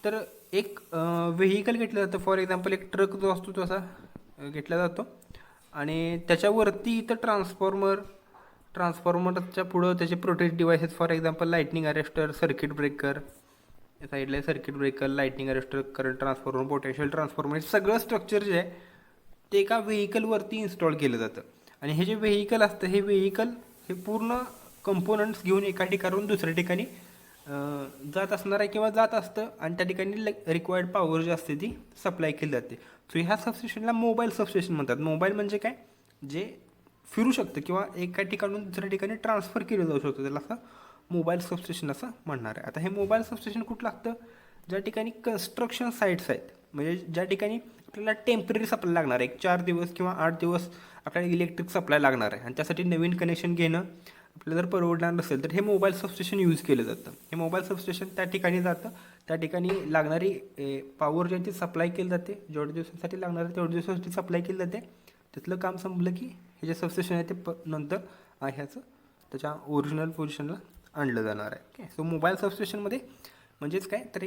तर एक व्हेकल घेतलं जातं, फॉर एक्झाम्पल एक ट्रक जो असतो तो असा घेतला जातो आणि त्याच्यावरती इथं ट्रान्सफॉर्मरच्या पुढं त्याचे protect devices, for example lightning arrester, circuit breaker, साईडला circuit breaker, lightning arrester, current transformer, potential transformer, हे सगळं स्ट्रक्चर जे आहे ते एका व्हेकलवरती इन्स्टॉल केलं जातं. आणि हे जे व्हेकल असतं, हे व्हेकल हे पूर्ण कंपोनंट्स घेऊन एका ठिकाणाहून दुसऱ्या ठिकाणी जात असणार आहे किंवा जात असतं आणि त्या ठिकाणी रिक्वायर्ड पॉवर जी असते ती सप्लाय केली जाते. सो ह्या सबस्टेशनला मोबाईल सबस्टेशन म्हणतात. मोबाईल म्हणजे काय, जे फिरू शकतं किंवा एका ठिकाणून दुसऱ्या ठिकाणी ट्रान्सफर केलं जाऊ शकतं, त्याला असं मोबाईल सबस्टेशन असं म्हणणार आहे. आता हे मोबाईल सबस्टेशन कुठं लागतं, ज्या ठिकाणी कन्स्ट्रक्शन साईट्स आहेत, म्हणजे ज्या ठिकाणी आपल्याला टेम्पररी सप्लाय लागणार आहे, एक 4 दिवस किंवा 8 दिवस आपल्याला इलेक्ट्रिक सप्लाय लागणार आहे आणि त्यासाठी नवीन कनेक्शन घेणं आपल्याला जर परवडणार नसेल तर हे मोबाईल सबस्टेशन यूज केलं जातं. हे मोबाईल सबस्टेशन त्या ठिकाणी जातं, त्या ठिकाणी लागणारी पॉवर जी आहे ती सप्लाय केली जाते, जेवढ्या दिवसांसाठी लागणार आहे तेवढ्या दिवसासाठी सप्लाय केली जाते. तिथलं काम संपलं की हे जे सबस्टेशन आहे ते नंतर ह्याचं त्याच्या ओरिजिनल पोझिशनला आणलं जाणार आहे. ओके, सो मोबाईल सबस्टेशनमध्ये म्हणजेच काय, तर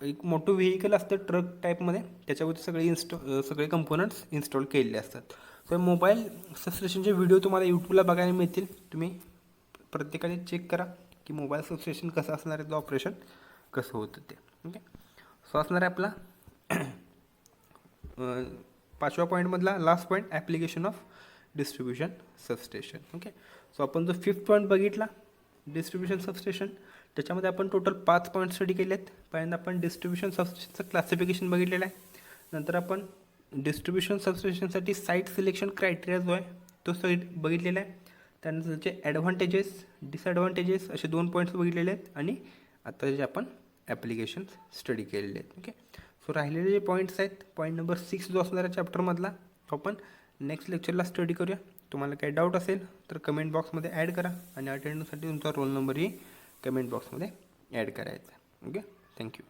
एक मोठं व्हेकल असतं ट्रक टाईपमध्ये, त्याच्यावरती सगळे कंपोनंट्स इन्स्टॉल केलेले असतात. सो मोबाईल सबस्टेशनचे व्हिडिओ तुम्हाला यूट्यूबला बघायला मिळतील, तुम्ही प्रत्येकाने चेक करा की मोबाईल सबस्टेशन कसं असणार आहे, ऑपरेशन कसं होतं ते. ओके, सो असणार आहे आपला 5व्या पॉईंटमधला last point, application of distribution substation. Okay, so आपण जो 5th पॉईंट बघितला डिस्ट्रीब्युशन सबस्टेशन, त्याच्यामध्ये आपण टोटल 5 पॉईंट स्टडी केले आहेत. पहिल्यांदा आपण डिस्ट्रीब्युशन सबस्टेशनचं क्लासिफिकेशन बघितलेलं आहे, नंतर आपण डिस्ट्रीब्युशन सबस्टेशनसाठी साईट सिलेक्शन क्रायटेरिया जो आहे तो बघितलेला आहे, त्यानंतर त्याचे ॲडव्हान्टेजेस डिसॲडव्हान्टेजेस असे 2 पॉईंट्स बघितलेले आहेत आणि आता जे आपण ॲप्लिकेशन्स स्टडी केलेले आहेत. ओके, सो राहिलेले जे पॉईंट्स आहेत, पॉईंट नंबर 6 जो असणार आहे चॅप्टरमधला, तो आपण नेक्स्ट लेक्चरला स्टडी करूया. तुम्हाला काही डाऊट असेल तर कमेंट बॉक्समध्ये ॲड करा आणि अटेंडन्ससाठी तुमचा रोल नंबरही कमेंट बॉक्समध्ये ॲड करायचा. Okay, thank you.